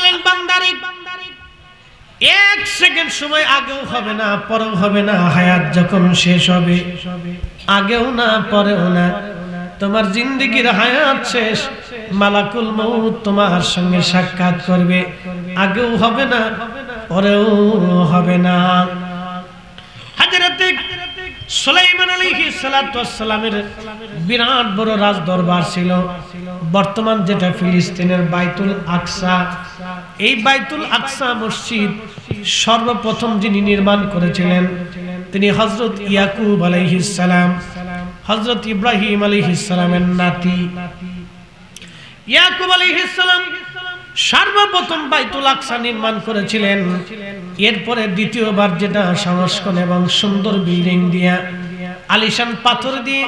বললেন বান্দারে এক সেকেন্ড সময় আগেও হবে না পরেও হবে না, হায়াত যখন শেষ হবে আগেও না পরেও না, তোমার জিন্দেগির হায়াত শেষ, মালাকুল মউত তোমার সঙ্গে সাক্ষাৎ করবে, আগেও হবে না পরেও হবে না। হযরত সুলাইমান আলাইহিস সালাতু ওয়াস সালামের বিরাট বড় রাজ দরবার ছিল, বর্তমান যেটা ফিলিস্তিনের বাইতুল আকসা। এই বাইতুল আকসা মসজিদ সর্বপ্রথম যিনি নির্মাণ করেছিলেন তিনি হযরত ইয়াকুব আলাইহিস সালাম, হযরত ইব্রাহিম আলাইহিস সালামের নাতি। ইয়াকুব আলাইহিস সালাম সর্বপ্রথম বাইতুল আকসা নির্মাণ করেছিলেন। এরপরে দ্বিতীয়বার যেটা সংস্করণ এবং সুন্দর বিল্ডিং দিয়া, আলিশান পাথর দিয়ে,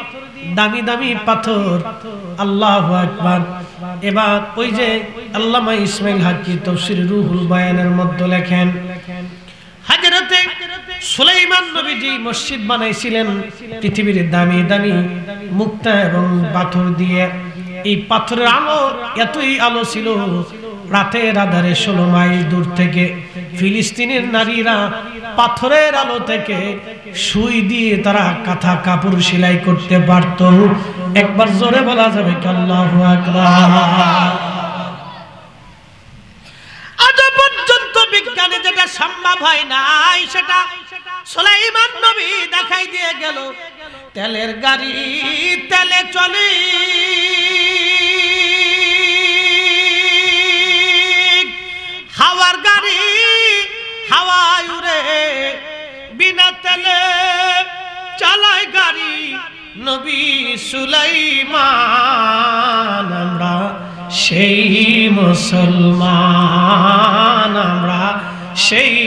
দামি দামি পাথর, আল্লাহু আকবার। এবার ওই যে আল্লামা ইসমাইল হাক্কি তাফসীর রুহুল বায়ানের মধ্যে লেখেন, হযরতে সুলাইমান নবীজি মসজিদ বানাইছিলেন পৃথিবীর দামি দামি মুক্তা এবং পাথর দিয়ে। এই পাথরের আলো এতই আলো ছিল, রাতের আধারে 16 মাইল দূর থেকে ফিলিস্তিনের নারীরা পাথরের আলো থেকে সুই দিয়ে তারা কাঁথা কাপড় সেলাই করতে পারত। একবার জোরে বলা যাবে কি আল্লাহু আকবার। আজ পর্যন্ত বিজ্ঞানে যেটা সম্ভব হয় নাই সেটা সুলাইমান নবী দেখাই দিয়ে গেল। তেলের গাড়ি তেলে চলে, হাওয়ার গাড়ি হাওয়ায় উড়ে, বিনা তেলে চালায় গাড়ি নবী সুলাইমান। আমরা সেই মুসলমান, আমরা সেই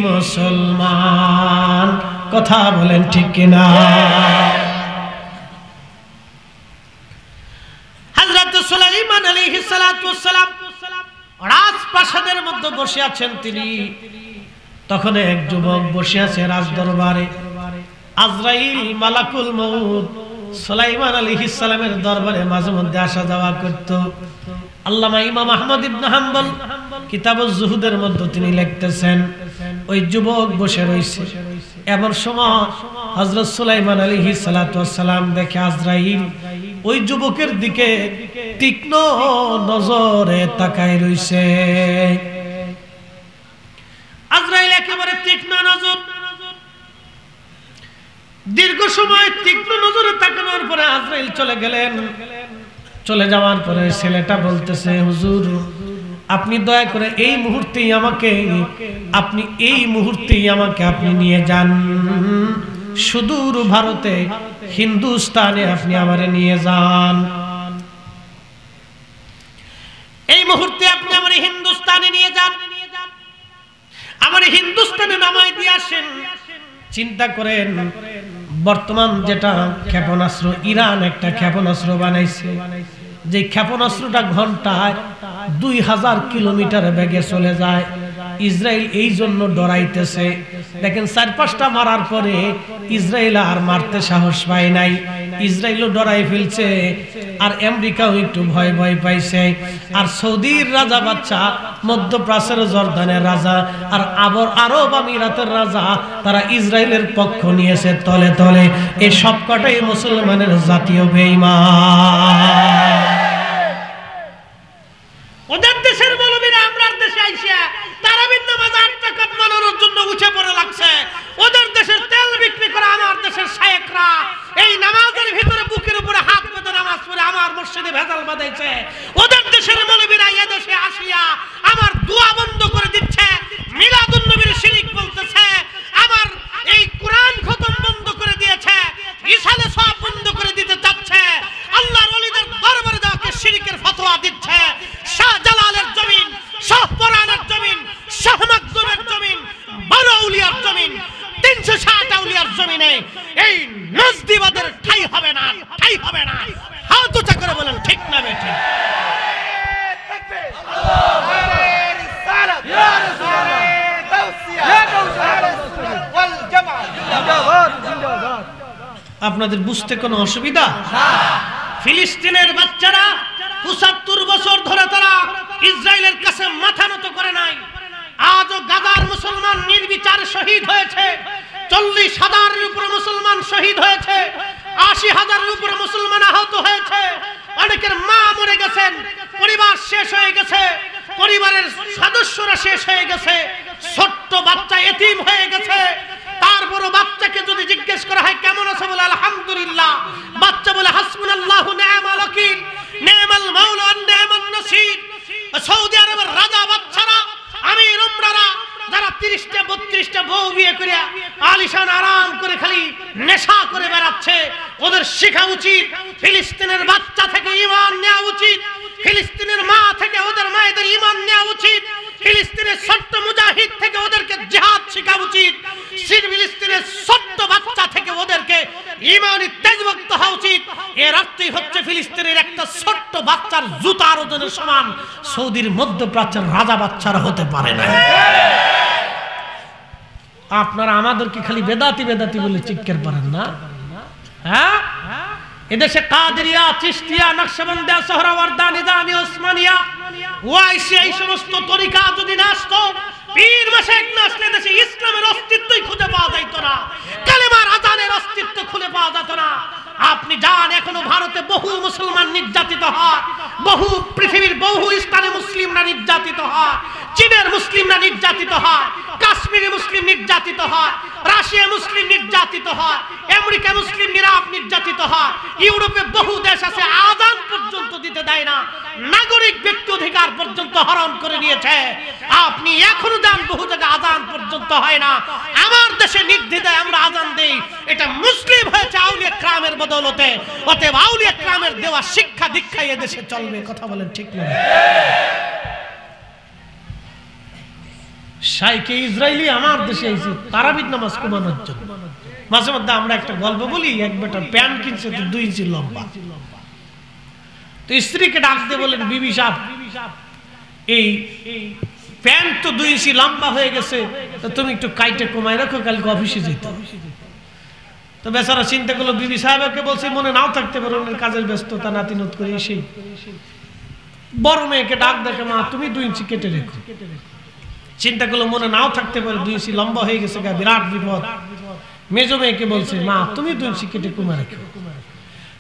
মুসলমান। কথা বলেন ঠিক কিনা? হযরত সুলাইমান আলাইহিস সালাতু ওয়াস সালাম রাজপ্রাসাদের মধ্যে বসে আছেন তিনি। তখন এক যুবক বসে আছে রাজ দরবারে। আজরাইল মালাকুল মউত সুলাইমান আলাইহিস সালামের দরবারে মাঝে মধ্যে আসা যাওয়া করত। আল্লামা ইমাম আহমদ ইবনে হাম্বল কিতাবুজ জুহুদের মধ্যে তিনি লিখতেছেন, ওই যুবক বসে রয়েছে। এমন সময় হযরত সুলাইমান আলাইহিস সালাতু ওয়াস সালাম দেখে আজরাইল ওই যুবকের দিকে তীক্ষ্ণ নজরে তাকায় রইছে। আজরাইল একেবারে তীক্ষ্ণ নজর, দীর্ঘ সময় তীক্ষ্ণ নজরে তাকানোর পরে আজরাইল চলে গেলেন। চলে যাওয়ার পরে ছেলেটা বলতেছে, হুজুর আপনি দয়া করে এই মুহূর্তেই আমাকে, আপনি এই মুহূর্তেই আমাকে আপনি নিয়ে যান সুদূর ভারতে, হিন্দুস্তানে আপনি আমারে নিয়ে যান। এই মুহূর্তে আপনি আমারে হিন্দুস্তানে নিয়ে যান, আমারে হিন্দুস্তানে নামাই দিয়ে আসেন। চিন্তা করেন, বর্তমান যেটা ক্ষেপণাস্ত্র, ইরান একটা ক্ষেপণাস্ত্র বানাইছে, যে ক্ষেপণাস্ত্রটা ঘন্টায় 2000 কিলোমিটার বেগে চলে যায়। ইসরায়েল এই জন্য ডরাইতেছে। দেখেন 4-5টা মারার পরে ইসরায়েল আর মারতে সাহস পায় নাই, ইসরায়েলও ডরাই ফেলছে, আর আমেরিকাও একটু ভয় ভয় পাইছে। আর সৌদির রাজা বাচ্চা, মধ্যপ্রাচ্যের জর্দানের রাজা, আর আরব আমিরাতের রাজা, তারা ইসরায়েলের পক্ষ নিয়েছে তলে তলে। এই সবকটাই মুসলমানের জাতীয় বেঈমান। ওদের দেশের মৌলবীরা আমরার দেশে আইসা তারাবির নামাজ 8 রাকাত মানানোর জন্য উঠে পড়ে লাগছে। ওদের দেশের তেল বিক্রি করে আমার দেশের শায়েখরা এই নামাজের ভিতরে বুকের উপরে হাত বেঁধে নামাজ পড়ে আমার মসজিদে ভেজাল বাঁধাইছে। ওদের দেশের মৌলবীরা এই দেশে আসিয়া আমার দোয়া বন্ধ করে দিচ্ছে, মিলাদুন নবীর শিরিক বলতেছে, আমার এই কোরআন খতম বন্ধ করে দিয়েছে, ইসালে সব বন্ধ করে দিতে চাচ্ছে, আল্লাহর ওলিদের দরবারে যাকে শিরিকের ফতোয়া দিচ্ছে। শাহজালালের জমিন, শাহপরানের জমিন, শাহ মাকদুমের জমিন, বড় আউলিয়ার জমিন, 360 আউলিয়ার জমিনে এই নজদিবাদের ঠাই হবে না, ঠাই হবে না। হাত উঁচা করে বলেন ঠিক না বেঠিক? আপনাদের বুঝতে কোনো অসুবিধা? ফিলিস্তিনের বাচ্চারা 75 বছর ধরে তারা ইসরায়েলের ইসরায়েলের কাছে মাথা নত করে নাই। আজও গাজার মুসলমান নির্বিচার শহীদ হয়েছে, 40,000-এর উপরে মুসলমান শহীদ হয়েছে, 80,000-এর উপরে মুসলমান আহত হয়েছে, অনেকের মা মরে গেছেন, পরিবার শেষ হয়ে গেছে, পরিবারের সদস্যরা শেষ হয়ে গেছে, ছোট্ট বাচ্চা এতিম হয়ে গেছে। তারপরও বাচ্চাকে যদি জিজ্ঞেস করা হয় কেমন আছে, বলে আলহামদুলিল্লাহ। বাচ্চা বলে হাসবুনাল্লাহু নি'মাল ওয়াকিল, নি'মাল মাওলা ওয়া নি'মান নাসির। সৌদি আরবের রাজা বাচ্চারা, আমির উমরারা যারা 30টা 32টা বউ বিয়ে করে আলিশান আরাম করে খালি নেশা করে বেড়াচ্ছে, ওদের শেখা উচিত ফিলিস্তিনের বাচ্চা থেকে ঈমান নেওয়া উচিত, ফিলিস্তিনের মা থেকে ওদের মায়েদের ঈমান নেওয়া উচিত, ফিলিস্তিনের ছোট্ট মুজাহিদ থেকে ওদেরকে জিহাদ শেখা উচিত, ফিলিস্তিনের ছোট্ট বাচ্চা থেকে ওদেরকে ঈমানি তেজভক্ত হওয়া উচিত। এর অর্থই হচ্ছে ফিলিস্তিনের একটা ছোট্ট বাচ্চার জুতার ওজনের সমান সৌদির মধ্যপ্রাচ্যের রাজা বাচ্চারা হতে পারে না। আপনারা আমাদেরকে খালি বেদাতি বেদাতি বলে চিৎকার করেন না? হ্যাঁ, এদেশে কাদেরিয়া, চিশতিয়া, নকশবন্দিয়া, সোহরাওয়ার্দা, নিজামি, ওসমানিয়া, ওয়াইসি এই সমস্ত তরিকা যদি না আসতো, পীর মাশায়েখ না আসলে দেশে ইসলামের অস্তিত্বই খুঁজে পাওয়া যেত না, কালেমার আযানের অস্তিত্ব খুঁজে পাওয়া যেত না। আপনি জান, এখনো ভারতে বহু মুসলমান নির্যাতিত হয়, বহু পৃথিবীর বহু স্থানে মুসলিমরা নির্যাতিত হয়, চীনের মুসলিমরা নির্যাতিত হয়, কাশ্মীরি মুসলিম নির্যাতিত হয়, রাশিয়া মুসলিম নির্যাতিত হয়, আমেরিকা মুসলিম নির্যাতিত হয়, ইউরোপে বহু দেশ আছে আযান পর্যন্ত দিতে দেয় না, নাগরিক ব্যক্তি অধিকার পর্যন্ত হরণ করে নিয়েছে। আপনি এখনো যান, বহু জায়গায় আযান পর্যন্ত হয় না। আমার দেশে নির্দ্বিধায় আমরা আযান দেই, এটা মুসলিম হয়েছে আউলিয়া কিরামের বদৌলতে। অতএব আউলিয়া কিরামের দেওয়া শিক্ষা দীক্ষায় এদেশে চলবে। কথা বলেন ঠিক না? শাইখে ইসরায়েলি আমার দেশে এসে তারাবির নামাজ কমানোর জন্য। মাঝে মধ্যে আমরা একটা গল্প বলি, এক বেটা প্যান্ট কিনছে তো 2 ইঞ্চি লম্বা, তো স্ত্রীকে ডাক দিয়ে বলেন, বিবি সাহেব এই প্যান্ট তো 2 ইঞ্চি লম্বা হয়ে গেছে, তো তুমি একটু কাইটে কমাই রাখো, কালকে অফিসে যেতে। তো বেচারা চিন্তা করলো, বিবি সাহেবকে বলছে মনে নাও থাকতে পারে, ওনার কাজের ব্যস্ততা, নাতিনত করে এসে বড় মেয়েকে ডাক দেখে, মা তুমি 2 ইঞ্চি কেটে রেখো। চিন্তা করলো মনে নাও থাকতে পারে, 2 ইঞ্চি লম্বা হয়ে গেছে, বিরাট বিপদ। মেজো মেয়েকে বলছে, মা তুমি 2 ইঞ্চি কেটে কমা রেখো।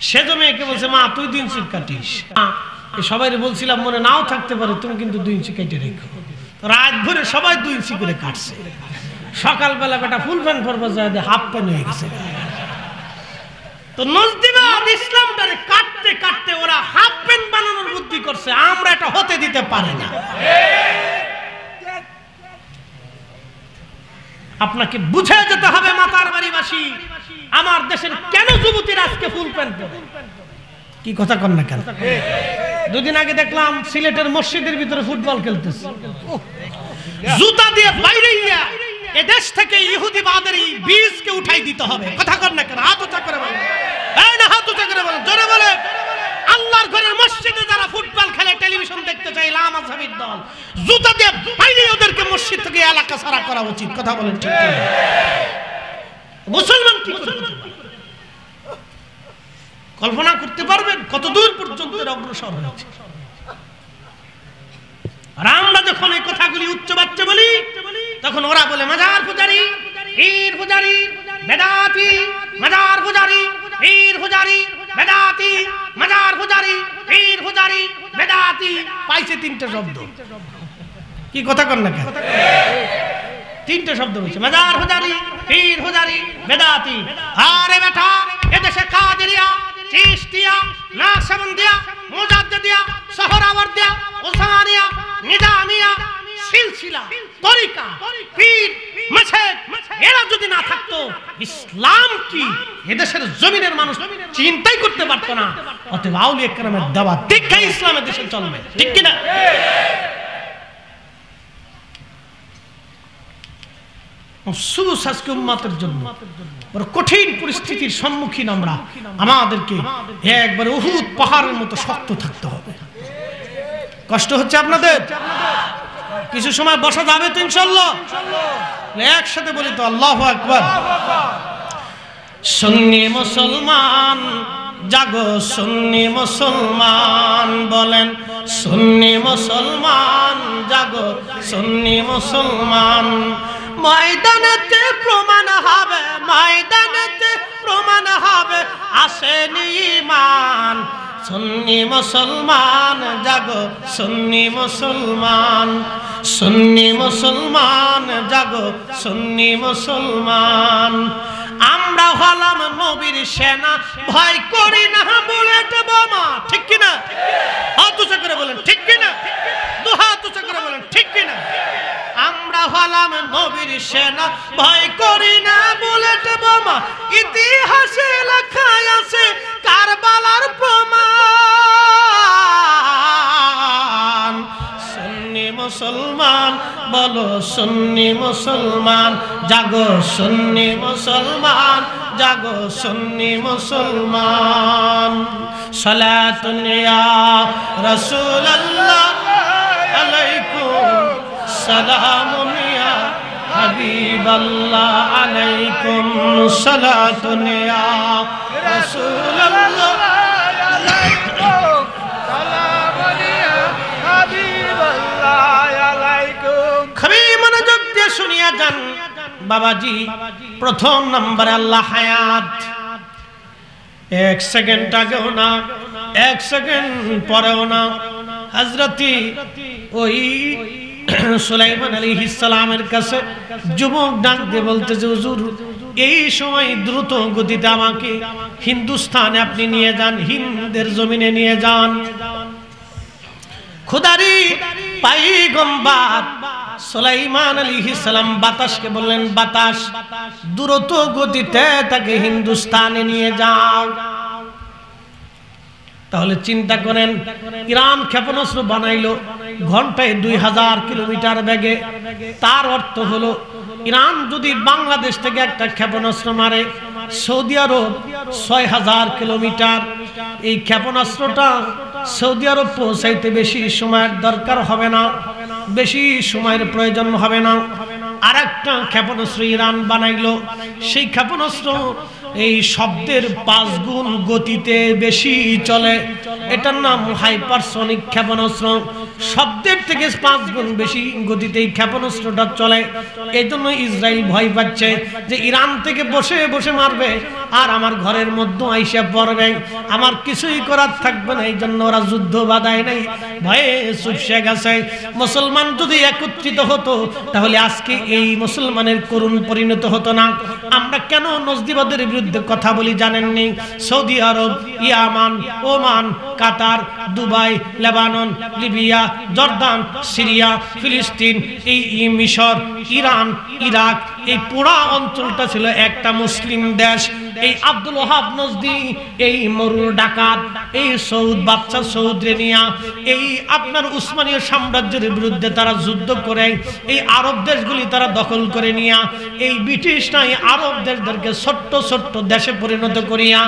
সেজো মেয়েকে বলছে, মা তুই 2 ইঞ্চি কাটিস। সবাই বলছিলাম মনে নাও থাকতে পারে, তুমি কিন্তু 2 ইঞ্চি কেটে রেখো। রাত ভরে সবাই 2 ইঞ্চি করে কাটছে। সকালবেলা বেটা ফুল প্যান্ট পরবা যায়, হাফ প্যান্ট হয়ে গেছে। তো নজদিবাদ ইসলামটারে কাটতে কাটতে ওরা হাফ প্যান্ট বানানোর বুদ্ধি করছে, আমরা এটা হতে দিতে পারি না। আপনাকে বুঝে যেতে হবে মাতার বাড়িবাসী, আমার দেশের কেন যুবতীরা আজকে ফুল প্যান্ট পরে? কি কথা কন না কেন? দুদিন আগে দেখলাম সিলেটের মসজিদের ভিতরে ফুটবল খেলতেছে, জুতা দিয়ে বাইরে গিয়া এদেশ থেকে ইহুদিবাদের এই বীজকে উঠাই দিতে হবে। কথা কন না কেন? হাত উঁচা করে বলেন, এই না হাত উঁচা করে বলেন, জোরে বলে। আল্লাহর ঘরের মসজিদে যারা ফুটবল খেলে, টেলিভিশন দেখতে চাই, লামাযহাবির দল, জুতা দিয়ে বাইরে ওদেরকে মসজিদ থেকে এলাকা ছাড়া করা উচিত। কথা বলেন ঠিক কি? মুসলমান কি করবে? কল্পনা করতে পারবেন কত দূর পর্যন্ত অগ্রসর হয়েছে? আর আমরা যখন এই কথাগুলি উচ্চ বাচ্চা বলি, তখন ওরা বলে মাজার পূজারি, পীর পূজারি, বেদাতি, মাজার পূজারি, পীর পূজারি, বেদাতি, মাজার পূজারি, পীর পূজারি, বেদাতি। পাইছে 3টে শব্দ। কি কথা কন না কেন? 3টে শব্দ বলছে, মাজার পূজারি, পীর পূজারি, বেদাতি। আরে বেটা, এদেশে কাদেরিয়া, চিশতিয়া, নাকশবন্দিয়া, মুজাদ্দিদিয়া, সোহরাওয়ার্দিয়া, ওসমানিয়া, নিজামিয়া, সিলসিলা, তরিকা, পীর মাশায়েখ এরা যদি না থাকতো, ইসলাম কি এদেশের জমিনের মানুষ চিন্তাই করতে পারতো না। অতএব আউলিয়া কেরামের দেওয়া দীক্ষা ইসলামের দেশে চলবে, ঠিক কিনা? আফসোস আজকে উম্মতের জন্য বড় কঠিন পরিস্থিতির সম্মুখীন আমরা। আমাদেরকে একবার উহুদ পাহাড়ের মতো শক্ত থাকতে হবে। কষ্ট হচ্ছে আপনাদের? কিছু সময় বসা যাবে তো ইনশাআল্লাহ? একসাথে বলি তো, আল্লাহু আকবার। সুন্নি মুসলমান জাগো, সুন্নি মুসলমান বলেন, সুন্নি মুসলমান সুন্নি মুসলমান। ময়দানেতে প্রমাণ হবে, ময়দানেতে প্রমাণ হবে আসেনি ঈমান। সুন্নি মুসলমান জাগো, সুন্নি মুসলমান, সুন্নি মুসলমান জাগো, সুন্নি মুসলমান। আমরা হলাম নবীর সেনা, ভয় করি না বুলেট বোমা। ঠিক কিনা? হাত উঁচু করে বলেন ঠিক কিনা? দু হাত উঁচু করে বলেন ঠিক কিনা? আমরা হলাম নবীর সেনা, ভয় করি না বুলেট বোমা। ইতিহাসে লেখা আছে কারবালার প্রমাণ। সুন্নি মুসলমান বলো, সুন্নি মুসলমান জাগো, সুন্নি মুসলমান জাগো, সুন্নি মুসলমান। সালাতুন ইয়া রাসূলুল্লাহ আলাইকুম, সালামুন ইয়া হাবিবাল্লাহ আলাইকুম, সালাতুন ইয়া রাসূলুল্লাহ আলাইকুম, সালামুন ইয়া হাবিবাল্লাহ আলাইকুম। খুবই মনোযোগ দিয়ে শুনিয়া যান বাবাজি। প্রথম নম্বরে আল্লাহ হায়াত, এক সেকেন্ড আগেও না, এক সেকেন্ড পরেও না। হযরতি ওই সুলাইমান আলাইহিস সালামের কাছে যুবক ডাক দিয়ে বলতেছে, হুজুর এই সময় দ্রুত গতিতে আমাকে হিন্দুস্তানে আপনি নিয়ে যান, হিন্দের জমিনে নিয়ে যান। খুদারি পয়গম্বর সুলাইমান আলাইহিস সালাম বাতাসকে বললেন, বাতাস দ্রুত গতিতে তাকে হিন্দুস্তানে নিয়ে যাও। তাহলে চিন্তা করেন, ইরান ক্ষেপণাস্ত্র বানাইলো ঘন্টায় 2000 কিলোমিটার বেগে। তার অর্থ হলো ইরান যদি বাংলাদেশ থেকে একটা ক্ষেপণাস্ত্র মারে, সৌদি আরব 6000 কিলোমিটার। এই ক্ষেপণাস্ত্রটা সৌদি আরব পৌঁছাইতে বেশি সময়ের দরকার হবে না, বেশি সময়ের প্রয়োজন হবে না। আর একটা ক্ষেপণাস্ত্র ইরান বানাইলো, সেই ক্ষেপণাস্ত্র এই শব্দের 5 গুণ গতিতে বেশি চলে। এটার নাম হাইপারসনিক ক্ষেপণাস্ত্র। শব্দের থেকে 5 গুণ বেশি গতিতে এই ক্ষেপণাস্ত্রটা চলে। এই জন্য ইসরায়েল ভয় পাচ্ছে যে ইরান থেকে বসে বসে মারবে আর আমার ঘরের মধ্যে আইসা পড়বে, আমার কিছুই করার থাকবে না। এই জন্য ওরা যুদ্ধ বাধায় নাই, ভয়ে চুপসে গেছে। মুসলমান যদি একত্রিত হতো তাহলে আজকে এই মুসলমানের করুণ পরিণত হতো না। আমরা কেন নজদিবাদের বিরুদ্ধে কথা বলি জানেননি? সৌদি আরব, ইয়ামান, Oman, Qatar, Dubai, Lebanon, Libya, Jordan, Syria, ফিলিস্তিন, এই মিশর, ইরান, ইরাক, এই পুরা অঞ্চলটা ছিল একটা মুসলিম দেশ। এই আব্দুল ওহাব নজদি, এই মরুর ডাকাত, এই সৌদ বাদশা সৌদ রেনিয়া, এই আপনার উসমানীয় সাম্রাজ্যের বিরুদ্ধে তারা যুদ্ধ করে এই আরব দেশগুলি তারা দখল করে নিয়া, এই ব্রিটিশরা এই আরব দেশদেরকে ছোট্ট ছোট্ট দেশে পরিণত করিয়া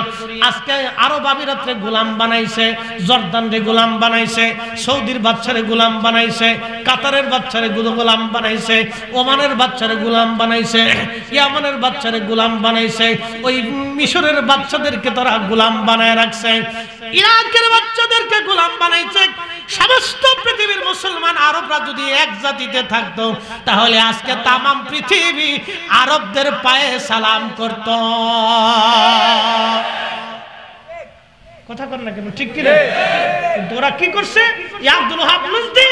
আজকে আরব আমিরাতরে গোলাম বানাইছে, জর্দানরে গোলাম বানাইছে, সৌদির বাচ্চারে গোলাম বানাইছে, কাতারের বাচ্চারে গোলাম বানাইছে, ওমানের বাচ্চারে গোলাম বানাইছে, ইয়ামানের বাচ্চারে গোলাম বানাইছে, ওই মিশরের বাচ্চাদেরকে তারা গোলাম বানায় রাখছে, ইরাকের বাচ্চাদেরকে গোলাম বানাইছে। সমস্ত পৃথিবীর মুসলমান আরবরা যদি এক জাতিতে থাকতো তাহলে আজকে তামাম পৃথিবী আরবদের পায়ে সালাম করত। কথা কর না কেন, ঠিক কি না? কিন্তু ওরা কি করছে? আব্দুল ওহাব নজদি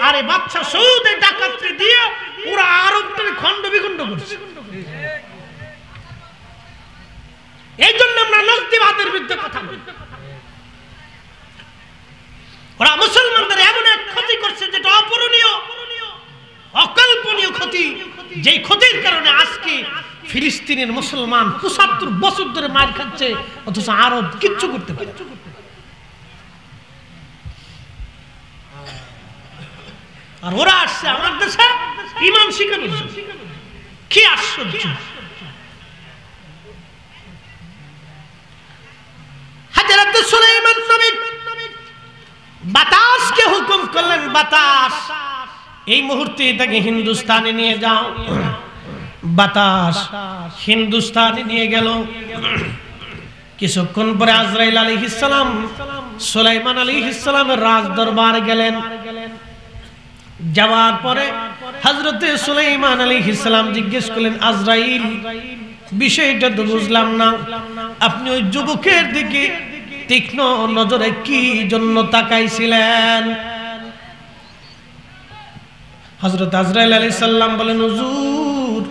আর এই বাদশা সৌদের ডাকাতি দিয়ে পুরো আরবদের খণ্ড বিখণ্ড করছে। এই জন্য আমরা নজদিবাদের বিরুদ্ধে কথা বলি। ওরা মুসলমানদের এমন এক ক্ষতি করছে যেটা অপূরণীয়, অকল্পনীয় ক্ষতি, যেই ক্ষতির কারণে আজকে ফিলিস্তিনের মুসলমান ৭৫ বছর ধরে মার খাচ্ছে, অথচ আরব কিচ্ছু করতে পারে। আর ওরা আসছে আমার দেশে ইমান শিখানোর জন্য। কি আশ্চর্য! হযরত সুলাইমান নবী বাতাসকে হুকুম করলেন, বাতাস এই মুহূর্তে তাকে হিন্দুস্তানে নিয়ে যাও। বাতাস হিন্দুস্তানে নিয়ে গেল। কিছুক্ষণ পরে আজরাইল আলাইহিস সালাম সুলাইমান আলাইহিস সালামের রাজ দরবারে গেলেন। যাওয়ার পরে হযরতে সুলাইমান আলাইহিস সালাম জিজ্ঞেস করলেন, আজরাইল, বিষয়টা তো বুঝলাম না, আপনি ওই যুবকের দিকে তীক্ষ্ণ নজরে কি জন্য তাকাইছিলেন? হযরত আজরাইল আলাইহিস সালাম বলেন, হুজুর,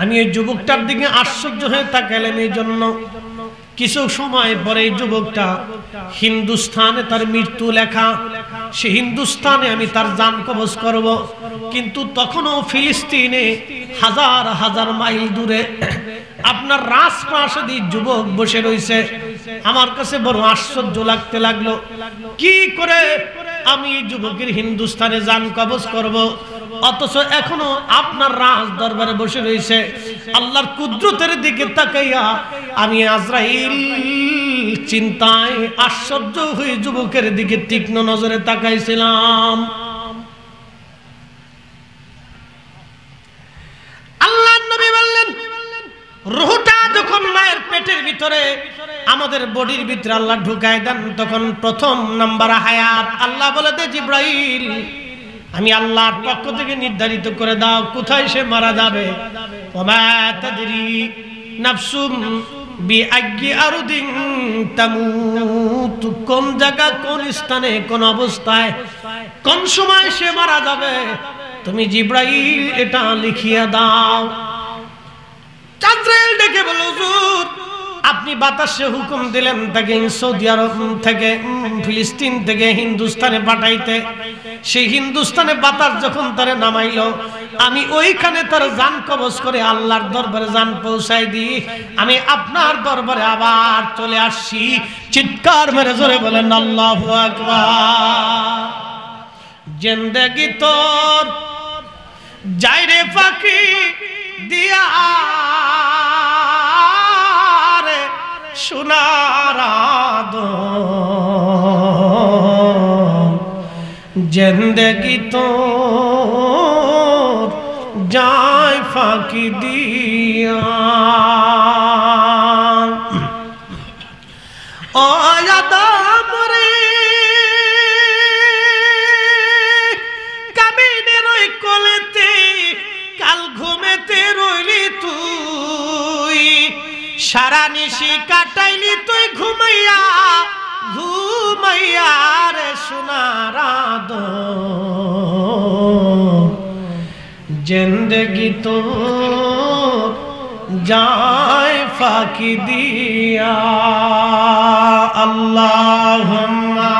আমি ওই যুবকটার দিকে আশ্চর্য হয়ে তাকাইলাম এই জন্য, কিছু সময় পরে এই যুবকটা হিন্দুস্তানে তার মৃত্যু লেখা, সে হিন্দুস্তানে আমি তার জান কবজ করব, কিন্তু তখনও ফিলিস্তিনে হাজার হাজার মাইল দূরে আপনার রাজপ্রাসাদে যুবক বসে রয়েছে। আমার কাছে বড় আশ্চর্য লাগতে লাগলো, কি করে আমি এই যুবকের হিন্দুস্তানে জান কবজ করব, অথচ এখনো আপনার রাজ দরবারে বসে রয়েছে। আল্লাহর কুদরতের দিকে তাকাইয়া আমি আজরাইল চিন্তায় আশ্চর্য হয়ে যুবকের দিকে তীক্ষ্ণ নজরে তাকাইছিলাম। আল্লাহর নবী বললেন, রূহটা যখন মায়ের পেটের ভিতরে আমাদের বডির ভিতরে আল্লাহ ঢুকায় দেন, তখন প্রথম নাম্বার হায়াত আল্লাহ বলে দে, জিব্রাইল, আমি আল্লাহর পক্ষ থেকে নির্ধারিত করে দাও কোথায় সে মারা যাবে। ওমা তাদরি নাফসুম বিআইয়ি আরদিন তামুত, কোন জায়গা, কোন স্থানে, কোন অবস্থায়, কোন সময় সে মারা যাবে, তুমি জিব্রাইল এটা লিখিয়ে দাও। আজরাইল ডেকে বলল, হুজুর, আপনি বাতাসে হুকুম দিলেন তাকে সৌদি আরব থেকে ফিলিস্তিন থেকে হিন্দুস্তানে পাঠাইতে, সেই হিন্দুস্তানে বাতাস যখন তারে নামাইল, আমি ওইখানে তার জান কবজ করে আল্লাহর দরবারে জান পৌঁছাই দিই, আমি আপনার দরবারে আবার চলে আসছি। চিৎকার মেরে জোরে বলেন আল্লাহু আকবার। জিন্দেগি তোর যাইরে ফাঁকি দিয়া রে সোনার আদম, জিন্দেগি তোর যায় ফাঁকি দিয়া। ও আদম রে, কামিনের ওই কোলেতে কাল ঘুমেতে রইলি তুই, সারা নিশি কাটাইলি তুই ঘুমাইয়া ঘুমাইয়া রে সোনার আদম, জিন্দেগি তোর যায় ফাঁকি দিয়া। আল্লাহুম্মা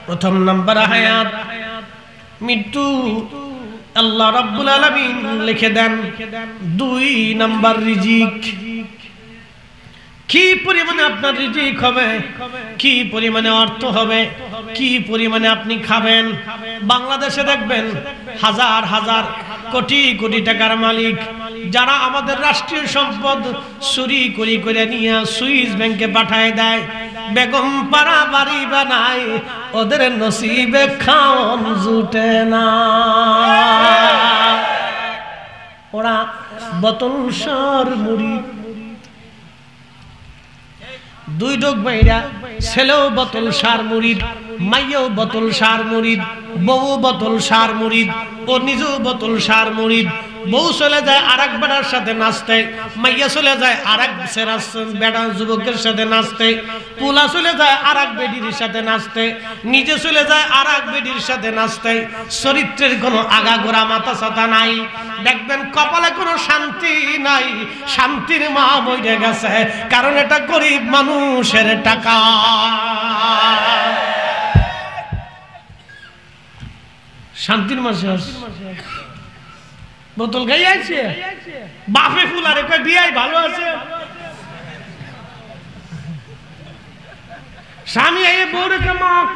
প্রথম নাম্বার হায়াত মৃত্যু আল্লাহ রাব্বুল আলামিন লিখে দেন। দুই নাম্বার রিজিক, কি পরিমাণে আপনার রিজিক হবে, কি পরিমাণে অর্থ হবে, কি পরিমাণে আপনি খাবেন। বাংলাদেশে দেখবেন হাজার হাজার কোটি কোটি টাকার মালিক যারা আমাদের রাষ্ট্রীয় সম্পদ চুরি করে নিয়ে সুইস ব্যাংকে পাঠায় দেয়, বেগম পাড়া বাড়ি বানায়, ওদের নসিবে খাওন জুটে না। ওরা বোতল সার মুড়ি, দুই ডোক বাইরা, ছেলেও বোতল সার মুড়িদ, মাইয়াও বোতল সার মুড়িদ, বউ বোতল সার মুড়িদ, ও নিজেও বোতল সার মুড়িদ। বউ চলে যায় আরেক বেটার সাথে নাচতে, মাইয়া চলে যায় আরেক বেটা যুবকের সাথে নাচতে, পোলা চলে যায় আরেক বেডির সাথে নাচতে, নিজে চলে যায় আরেক বেডির সাথে নাচতে। চরিত্রের কোনো আগাগোড়া মাথা ছাতা নাই, দেখবেন কপালে কোনো শান্তি নাই, শান্তির মা মরে গেছে, কারণ এটা গরিব মানুষের টাকা। শান্তির মাসে বোতল খাই আছে, বাপে ফুলারে কয় বিয়াই ভালো আছে, স্বামী এই বউরে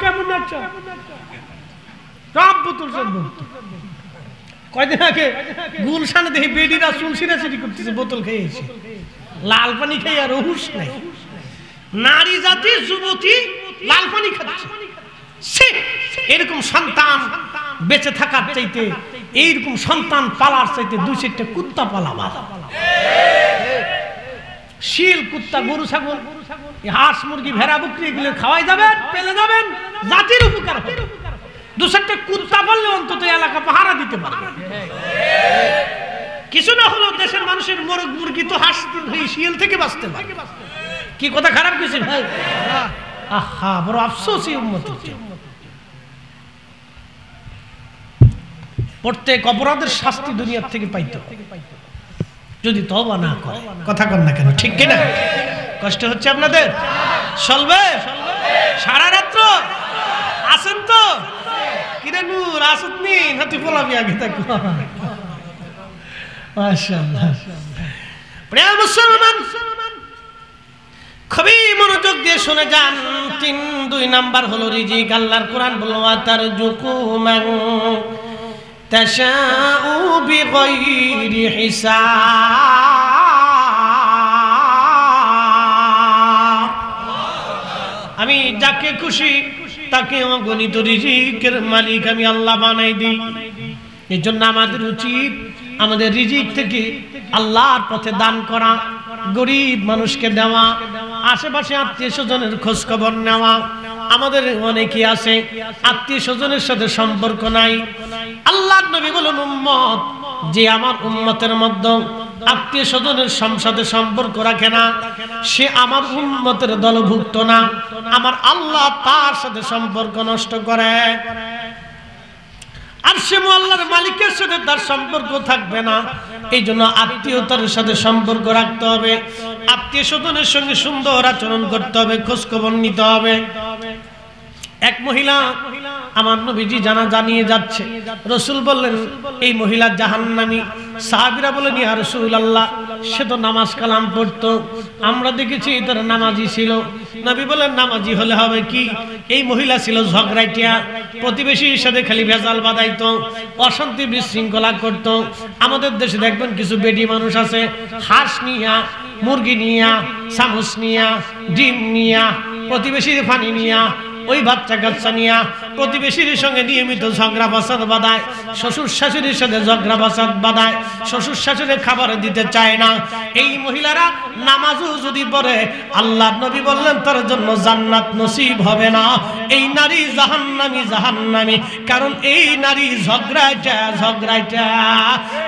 কেমন আছো, সব বোতল সব বোতল। কয়দিন আগে গুলশানে দেখি বেডিরা চুলসিরাচিরি করতেছে, বোতল খেয়েছে, লাল পানি খেয়ে আর হুশ নাই। নারী জাতির যুবতী লাল পানি খাচ্ছে। এরকম সন্তান বেঁচে থাকার চাইতে, এইরকম সন্তান পালার চাইতে 2-4টা কুত্তা পালা ভালো। শিল, কুত্তা, গরু, ছাগল, হাঁস, মুরগি, ভেড়া, বকরি এগুলো খাওয়াই যাবেন, পেলে যাবেন, জাতির উপকার হবে। 2-4টা কুত্তা পাললে অন্তত এলাকা পাহারা দিতে পারবে। কিছু না হলো দেশের মানুষের মোরগ মুরগি তো হাঁস শিয়াল থেকে বাঁচতে পারে। কি কথা খারাপ কিছু ভাই? আহা, বড় আফসোস এই উম্মতের জন্য। প্রত্যেক অপরাধের শাস্তি দুনিয়ার থেকে পাইতে যদি তওবা না করে। কথা কন না কেন, ঠিক কিনা? কষ্ট হচ্ছে আপনাদের? চলবে সারা রাত্র আসেন তো? কিরে নূর আসতনি নাতি পোলাবি আগে থাকো। মাশাআল্লাহ। প্রিয় মুসলমান, খুবই মনোযোগ দিয়ে শুনে যান। 2 নাম্বার হলো রিজিক। আল্লাহর কোরআন বলল আতারজুকু মান তাশাউ বিগাইরি হিসাব। আমি যাকে খুশি তাকে অগণিত রিজিকের মালিক আমি আল্লাহ বানাই দিই। এজন্য আমাদের উচিত আমাদের রিজিক থেকে আল্লাহর পথে দান করা, গরিব মানুষকে দেওয়া, আশেপাশে আত্মীয় স্বজনের খোঁজ খবর নেওয়া। আমাদের অনেকেই আছে আত্মীয় স্বজনের সাথে সম্পর্ক নাই। আল্লাহর নবী বলেন উম্মত যে আমার উম্মতের মধ্যে আত্মীয় স্বজনের সাথে সম্পর্ক রাখে না, সে আমার উম্মতের দলভুক্ত না। আমার আল্লাহ তার সাথে সম্পর্ক নষ্ট করে। আর সে আল্লাহর মালিকের সাথে তার সম্পর্ক থাকবে না। এই জন্য আত্মীয়তার সাথে সম্পর্ক রাখতে হবে, আত্মীয় স্বজনের সঙ্গে সুন্দর আচরণ করতে হবে, খোঁজ খবর নিতে হবে। এক মহিলা আমার নবীজি জানিয়ে যাচ্ছে। রাসূল বললেন এই মহিলা জাহান্নামী। সাহাবীরা বলেন ইয়া রাসূলুল্লাহ, সে তো নামাজ কালাম পড়তো, আমরা দেখেছি তার নামাজি ছিল। নবী বলেন নামাজি হলে হবে কি? এই মহিলা ছিল ঝগড়াইটিয়া, প্রতিবেশীর সাথে খালি ভেজাল বাঁধাইতো, অশান্তি বিশৃঙ্খলা করত। আমাদের দেশে দেখবেন কিছু বেডি মানুষ আছে, হাঁস নিয়া, মুরগি নিয়া, চামচ নিয়া, ডিম নিয়া, প্রতিবেশীর পানি নিয়া, ওই বাচ্চা কাচ্চা নিয়া প্রতিবেশীর সঙ্গে নিয়মিত ঝগড়া বাসাদ বাঁধায়, শ্বশুর শাশুড়ির সাথে ঝগড়া বাসাদ বাঁধায়, শ্বশুর শাশুড়ি খাবার দিতে চায় না। এই মহিলারা নামাজও যদি পড়ে, আল্লাহর নবী বললেন তার জন্য জান্নাত নসিব হবে না। এই নারী জাহান্নামী। কারণ এই নারী ঝগড়াইটা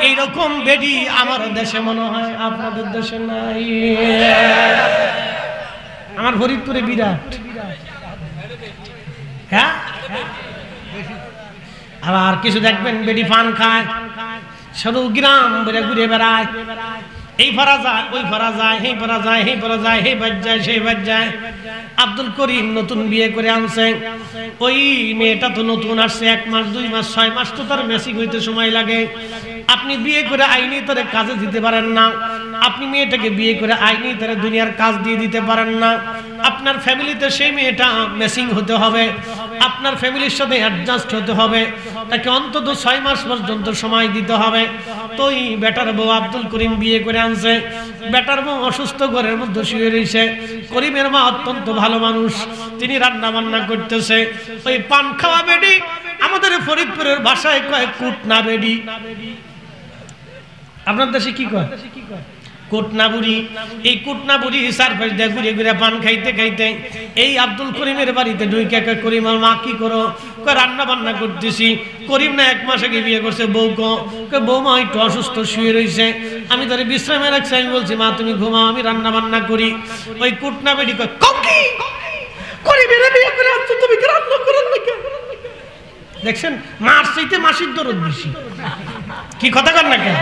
এইরকম বেডি আমার দেশে মনে হয়, আপনাদের দেশে নাই। আমার ফরিদপুরে বিরাট। হ্যাঁ, আবার কিছু দেখবেন বেডি পান খায়, সরু গ্রাম বেড়ে ঘুরে বেড়ায়, এই ফরা যায়, ওই ফরা যায়, এই ফরা যায়, এই ফরা যায়, এই বাজ যায়, সেই বাজ যায়। আব্দুল করিম নতুন বিয়ে করে আনছে, ওই মেয়েটা তো নতুন আসছে, 1 মাস 2 মাস 6 মাস তো তার মেসিং হইতে সময় লাগে। আপনি বিয়ে করে আইনি তারে কাজে দিতে পারেন না, আপনি মেয়েটাকে বিয়ে করে আইনি তারে দুনিয়ার কাজ দিয়ে দিতে পারেন না। আপনার ফ্যামিলিতে সেই মেয়েটা মেসিং হতে হবে, আপনার ফ্যামিলির সাথে অ্যাডজাস্ট হতে হবে, তাকে অন্তত 6 মাস পর্যন্ত সময় দিতে হবে। তো এই বেটার বউ আব্দুল করিম বিয়ে করে আনছে, বেটার বউ অসুস্থ ঘরের মধ্যে শুয়ে রয়েছে। করিমের মা অত্যন্ত ভালো মানুষ, তিনি রান্না বান্না করতেছে। ওই পান খাওয়া বেডি, আমাদের ফরিদপুরের ভাষায় কয় কুটনা বেডি। আপনার দেশে কি কয়? কুটনা বুড়ি। এই কুটনা বুড়ি চারপাশ দিয়ে ঘুরে ঘুরে পান খাইতে খাইতে এই আব্দুল করিমের বাড়িতে ঢুকে করিম মা কি করো? রান্না বান্না করতেছি। করিম না 1 মাস আগে বিয়ে করছে, বৌমা একটু অসুস্থ শুয়ে রয়েছে, আমি তারে বিশ্রামে রাখছি। আমি বলছি মা তুমি ঘুমাও, আমি রান্না বান্না করি। ওই কুটনা বেডি কয় করিমের বিয়ে করে আনছো, তুমি কি রান্না করেন না কেন? দেখছেন, মার চাইতে মাসির দরদ বেশি। কি কথা কর না কেন?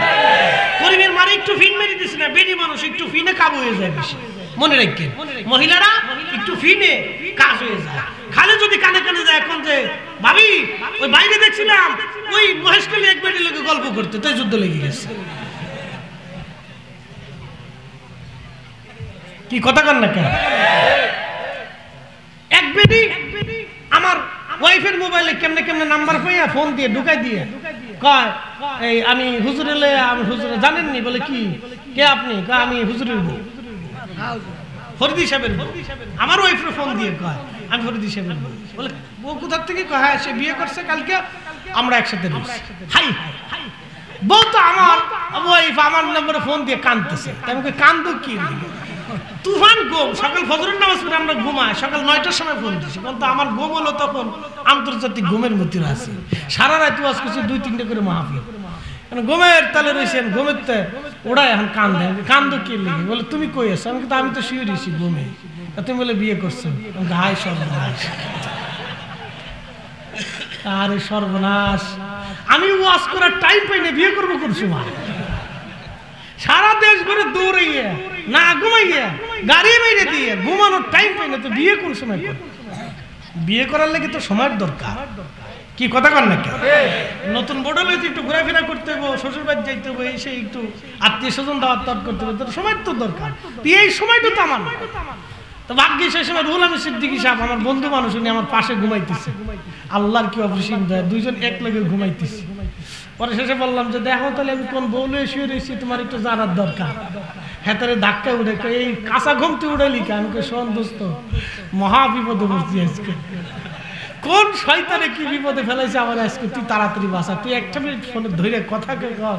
করিমের মারে একটু ফিন মেরে দিস না, বেডি মানুষ একটু ফিনে কাবু হয়ে যায় বেশি। মনে রাখেন, মহিলারা একটু ফিনে কাজ হয়ে যায়। খালি যদি কানে কানে যায়, এখন যে ভাবি ওই বাইরে দেখছিলাম ওই মহেশখালী এক বেডির লোকে গল্প করতে, তাই যুদ্ধ লেগে গেছে। কি কথা কর না কেন? এক বেডি আমার ওয়াইফের মোবাইলে কেমনে কেমনে নাম্বার পাইয়া ফোন দিয়ে ঢুকাই দিয়ে কয় এই আমি হুজুরে লে, আমি হুজুরে জানেননি। বলে কি কে আপনি? কয় আমি হুজুরের বউ, ফরিদি সাহেবের বউ। আমার ওয়াইফের ফোন দিয়ে কয় আমি ফরিদ সাহেব বলে বউ কোথার থেকে কয় হ্যাঁ সে বিয়ে করছে কালকে আমরা একসাথে রয়েছি হাই বউ তো আমার ওয়াইফ আমার নম্বরে ফোন দিয়ে কাঁদতেছে তাই আমাকে কান্দো কি তুফান ঘুম সকাল ফজরের নামাজ পড়ে আমরা ঘুমাই সকাল 9টার সময় ফোন দিচ্ছি কিন্তু আমার ঘুম হলো তখন আন্তর্জাতিক ঘুমের মধ্যে আছে সারা রাত ওয়াজ করছি 2-3টে করে মাহফিল ঘুমের তালে রয়েছেন ঘুমের ওড়াই এখন কান্দে কান্দো কি লিখে বলে তুমি কই আছো আমি কিন্তু আমি তো শুয়ে রয়েছি ঘুমে তুমি বলে বিয়ে করছো হাই সর্বনাশ আরে সর্বনাশ আমি ওয়াজ করার টাইম পাই না বিয়ে করবো কোন সময় সারা দেশ ঘুরে দৌড়াইয়া না ঘুমাইয়া গাড়ি মেরে দিয়ে ঘুমানোর টাইম পাই না তো বিয়ে কোন সময় করবো বিয়ে করার লাগে তো সময়ের দরকার কি কথা কর না নতুন বড় হইতে একটু ঘোরাফেরা করতে হবে শ্বশুর বাড়ি যাইতে হবে এসে একটু আত্মীয় স্বজন দাওয়াত করতে হবে সময়ের তো দরকার এই সময়টা তো আমার তো ভাগ্যে সেই সময় রুহুল আমিন সিদ্দিকী সাহেব আমার বন্ধু মানুষ উনি আমার পাশে ঘুমাইতেছে আল্লাহর কি অপরিসীম দয়া দুইজন এক লগে ঘুমাইতেছি পরে শেষে বললাম যে দেখো তাহলে আমি কোন বউলে শুয়ে রয়েছি তোমার একটু জানার দরকার হেতারে ধাক্কা উঠে এই কাঁচা ঘুমতে উঠে লিখা আমাকে শোন দোস্ত মহা বিপদে পড়ছি আজকে কোন শয়তানে কি বিপদে ফেলাইছে আমার আজকে তুই তাড়াতাড়ি বাসা তুই একটা মিনিট ফোনে ধরে কথা কে কর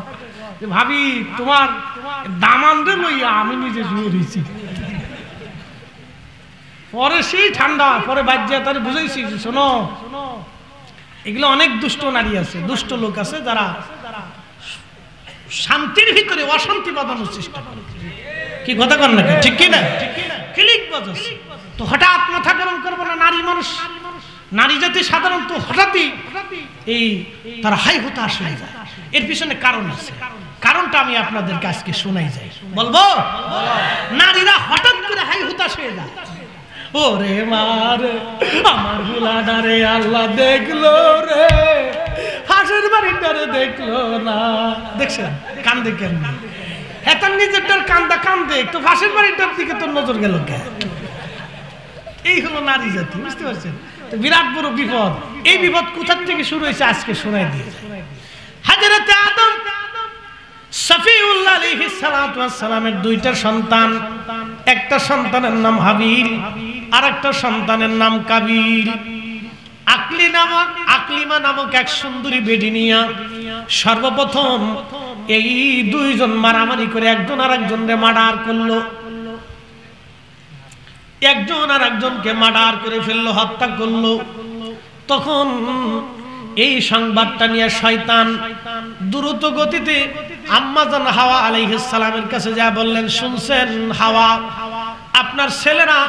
যে ভাবি তোমার দামানরে লইয়া আমি নিজে শুয়ে রয়েছি পরে সেই ঠান্ডা পরে বাজ্যা তারে বুঝাইছি শোনো এগুলো অনেক দুষ্ট নারী আছে দুষ্ট লোক আছে যারা শান্তির ভিতরে অশান্তি বাঁধানোর চেষ্টা করে কি কথা কর না ঠিক কি না ক্লিক বাজাচ্ছে তো হঠাৎ মাথা গরম করবো না নারী মানুষ নারী জাতি সাধারণত হঠাৎই এই তারা হাই হতাশ হয়ে যায় এর পিছনে কারণ আছে কারণটা আমি আপনাদেরকে আজকে শোনাই যাই বলবো নারীরা হঠাৎ করে হাই হতাশ হয়ে যায় ওরে মারে আমার হুলাডারে আল্লাহ দেখলো রে হাসের বাড়িটারে দেখলো না দেখছেন কান্দে কেন হ্যাঁ তার নিজেরটার কান্দা কান্দে তো ফাঁসের বাড়িটার দিকে তোর নজর গেল কে এই হলো নারী জাতি বুঝতে পারছেন তো বিরাট বড় বিপদ এই বিপদ কোথা থেকে শুরু হয়েছে আজকে শোনাই দিয়ে হযরত আদম সফিউল্লাহ আলাইহিস সালাতু ওয়াস সালামের দুইটা সন্তান একটা সন্তানের নাম হাবিল আর একটা সন্তানের নাম কাবিল আকলিমা নামক এক সুন্দরী বেডি নিয়া সর্বপ্রথম এই দুইজন মারামারি করে একজন আরেকজনকে মার্ডার করলো একজন আরেকজনকে মার্ডার করে ফেললো হত্যা করলো তখন এই সংবাদটা নিয়ে শয়তান দ্রুত গতিতে আম্মা জান হাওয়া আলাইহিস সালামের কাছে যা বললেন শুনছেন হাওয়া আপনার ছেলেরা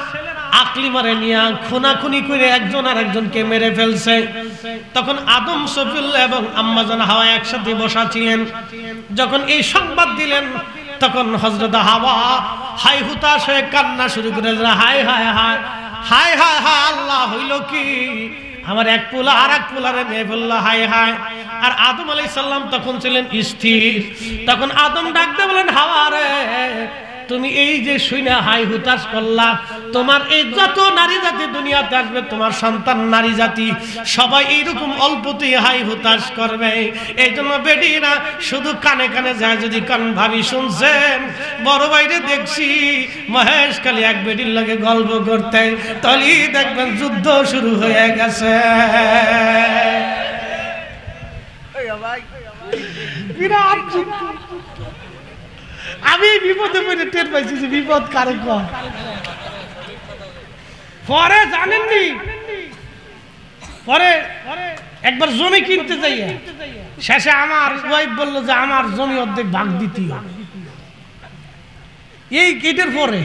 আকলিমারে নিয়ে খুনাখুনি করে একজন আরেকজনকে মেরে ফেলছে তখন আদম সফিউল্লাহ এবং আম্মা জান হাওয়া একসাথে বসা ছিলেন যখন এই সংবাদ দিলেন তখন হযরত হাওয়া হাই হুতাশ হয়ে কান্না শুরু করে হায় হায় হায় হায় হায় হায় আল্লাহ হইল কি আমার এক পোলা আর এক পোলারে মেয়ে ফেললো হায় হায় আর আদম আলাইহিস সালাম তখন ছিলেন স্থির তখন আদম ডাক দিয়ে বলেন হাওয়া রে তুমি এই যে শুনে হাই হুতাশ করলা তোমার এই যত নারী জাতি দুনিয়াতে আসবে তোমার সন্তান নারী জাতি সবাই এইরকম অল্পতেই হাই হুতাশ করবে এই জন্য বেডিরা শুধু কানে কানে যায় যদি কান ভাবি শুনছেন বড় বাইরে দেখছি মহেশ খালি এক বেডির লাগে গল্প করতে তলি দেখবেন যুদ্ধ শুরু হয়ে গেছে বিরাট যুদ্ধ আমি বিপদে পড়ে টের পাইছি যে বিপদ কারে কয় পরে জানেননি পরে একবার জমি কিনতে যাইয়া শেষে আমার ওয়াইফ বলল যে আমার জমি অর্ধেক ভাগ দিতে হবে এই গেটের পরে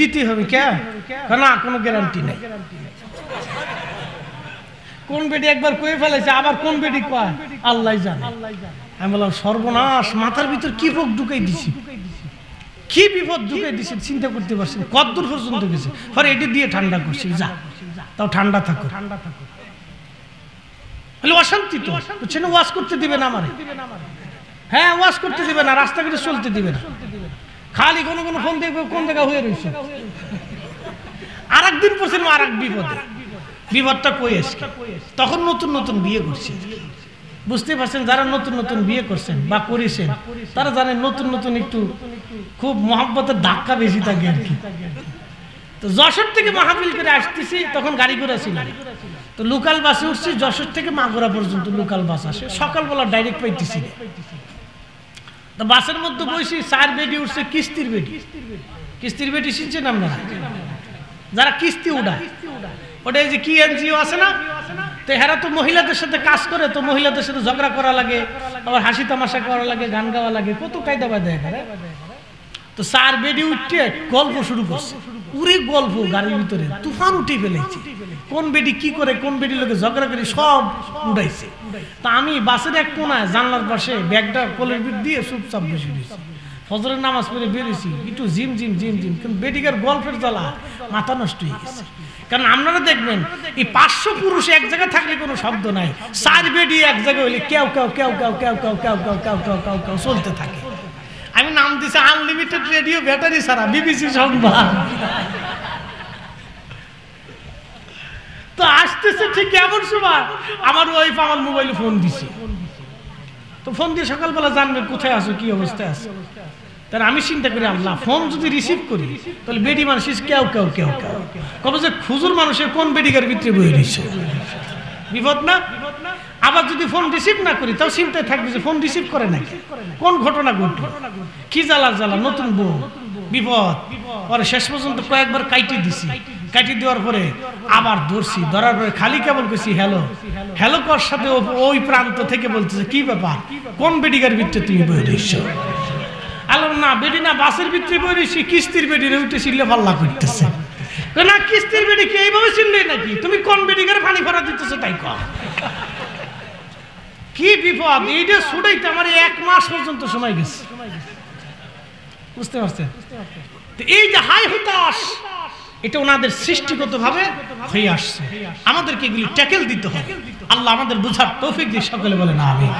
দিতে হবে কে না কোনো গ্যারান্টি নেই কোন বেটি একবার কয়ে ফেলেছে আবার কোন বেটি কয় আল্লাহ জানে আমি বললাম সর্বনাশ মাথার ভিতর কি ভোগ ঢুকাই দিছি কি বিপদ ঢুকাই দিছি চিন্তা করতে পারছি কতদূর পর্যন্ত গেছে পরে এটি দিয়ে ঠান্ডা করছি যা তাও ঠান্ডা থাকো অশান্তি তো বুঝছে না ওয়াশ করতে দিবে না আমারে হ্যাঁ ওয়াশ করতে দিবে না রাস্তাঘাটে চলতে দিবে না খালি কোনো কোনো ফোন দেখবে কোন জায়গা হয়ে রয়েছে আর একদিন পড়ছিল আর এক বিপদটা কই এসছে তখন নতুন নতুন বিয়ে করছে বুঝতে পারছেন যারা নতুন নতুন বিয়ে করছেন বা করেছেন তারা জানেন নতুন নতুন একটু খুব মহব্বতের ধাক্কা বেশি থাকে আর কি তো যশোর থেকে মাহফিল করে আসতেছি, তখন গাড়ি ঘোড়া ছিল, তো লোকাল বাসে উঠছি। যশোর থেকে মাগুরা পর্যন্ত লোকাল বাস আসে, সকালবেলা ডাইরেক্ট পাইতেছি। তো বাসের মধ্যে বসি, 4 বেডি উঠছে কিস্তির বেডি। কিস্তির বেডি শুনছেন আপনারা? যারা কিস্তি উড়ায়, ওটা এই যে কি এনজিও আছে না, তো এরা তো মহিলাদের সাথে কাজ করে, তো মহিলাদের সাথে ঝগড়া করা লাগে, আবার হাসি তামাশা করা লাগে, গান গাওয়া লাগে, কত কায়দা বায়দা করে। তো 4 বেডি উঠে গল্প শুরু করছে, পুরো গল্প গাড়ির ভিতরে তুফান উঠে ফেলেছে। কোন বেডি কি করে, কোন বেডি লোকে ঝগড়া করে সব উঠাইছে। তা আমি বাসের এক কোনায় জানলার পাশে ব্যাগটা কোলের পিঠ দিয়ে চুপচাপ বসে দিয়েছি। ফজরের নামাজ পড়ে বেরিয়েছি, একটু জিম জিম জিম জিম, কিন্তু বেডিকার গল্পের জ্বালা মাথা নষ্ট হয়ে গেছে। কারণ আপনারা দেখবেন এই 500 পুরুষ এক জায়গায় থাকলে কোনো শব্দ নাই, 4 বেডি এক জায়গায় হইলে কেউ কেউ কেউ কেউ কেউ কেউ কেউ কেউ কেউ কেউ কেউ কেউ চলতে থাকে। আমি নাম দিছি আনলিমিটেড রেডিও ব্যাটারি ছাড়া, বিবিসি সংবাদ। তো আসতেছে ঠিক এমন সময় আমার ওয়াইফ আমার মোবাইলে ফোন দিছে। তো ফোন দিয়ে সকালবেলা জানবে কোথায় আছো, কি অবস্থায় আছো। তাহলে আমি চিন্তা করি, আল্লাহ, ফোন যদি রিসিভ করি তাহলে বেডি মানুষ কেউ কেউ কেউ কেউ কবে যে খুজুর মানুষের কোন বেডিকার ভিতরে বয়ে দিচ্ছে, বিপদ না? আবার যদি ফোন রিসিভ না করি তাও চিন্তায় থাকবে যে ফোন রিসিভ করে নাকি, কোন ঘটনা ঘটলো, কি জ্বালা জ্বালা, নতুন বউ, বিপদ। পরে শেষ পর্যন্ত কয়েকবার কাইটি দিছি, কাইটি দেওয়ার পরে আবার ধরছি, ধরার পরে খালি কেবল কইছি হ্যালো হ্যালো কর সাথে ওই প্রান্ত থেকে বলতেছে কি ব্যাপার, কোন বেডিকার ভিতরে তুমি বয়ে দিচ্ছ? আলো না, বেডি না, বাসের ভিতরে বয়ে দিচ্ছি, কিস্তির বেডিরে উঠে চিল্লে পাল্লা করতেছে। না, কিস্তির বেডি কি এইভাবে চিল্লে নাকি, তুমি কোন বেডিকার পানি ভরা দিতেছো তাই কর। কি বিপদ, এইটা ছুটাইতে আমার 1 মাস পর্যন্ত সময় গেছে, বুঝতে পারছেন? এই যে হাই হতাশ, এটা ওনাদের সৃষ্টিগত ভাবে হয়ে আসছে, আমাদেরকে এগুলি ট্যাকেল দিতে হবে। আল্লাহ আমাদের বুঝার তৌফিক দিয়ে সকলে বলেন আমিন।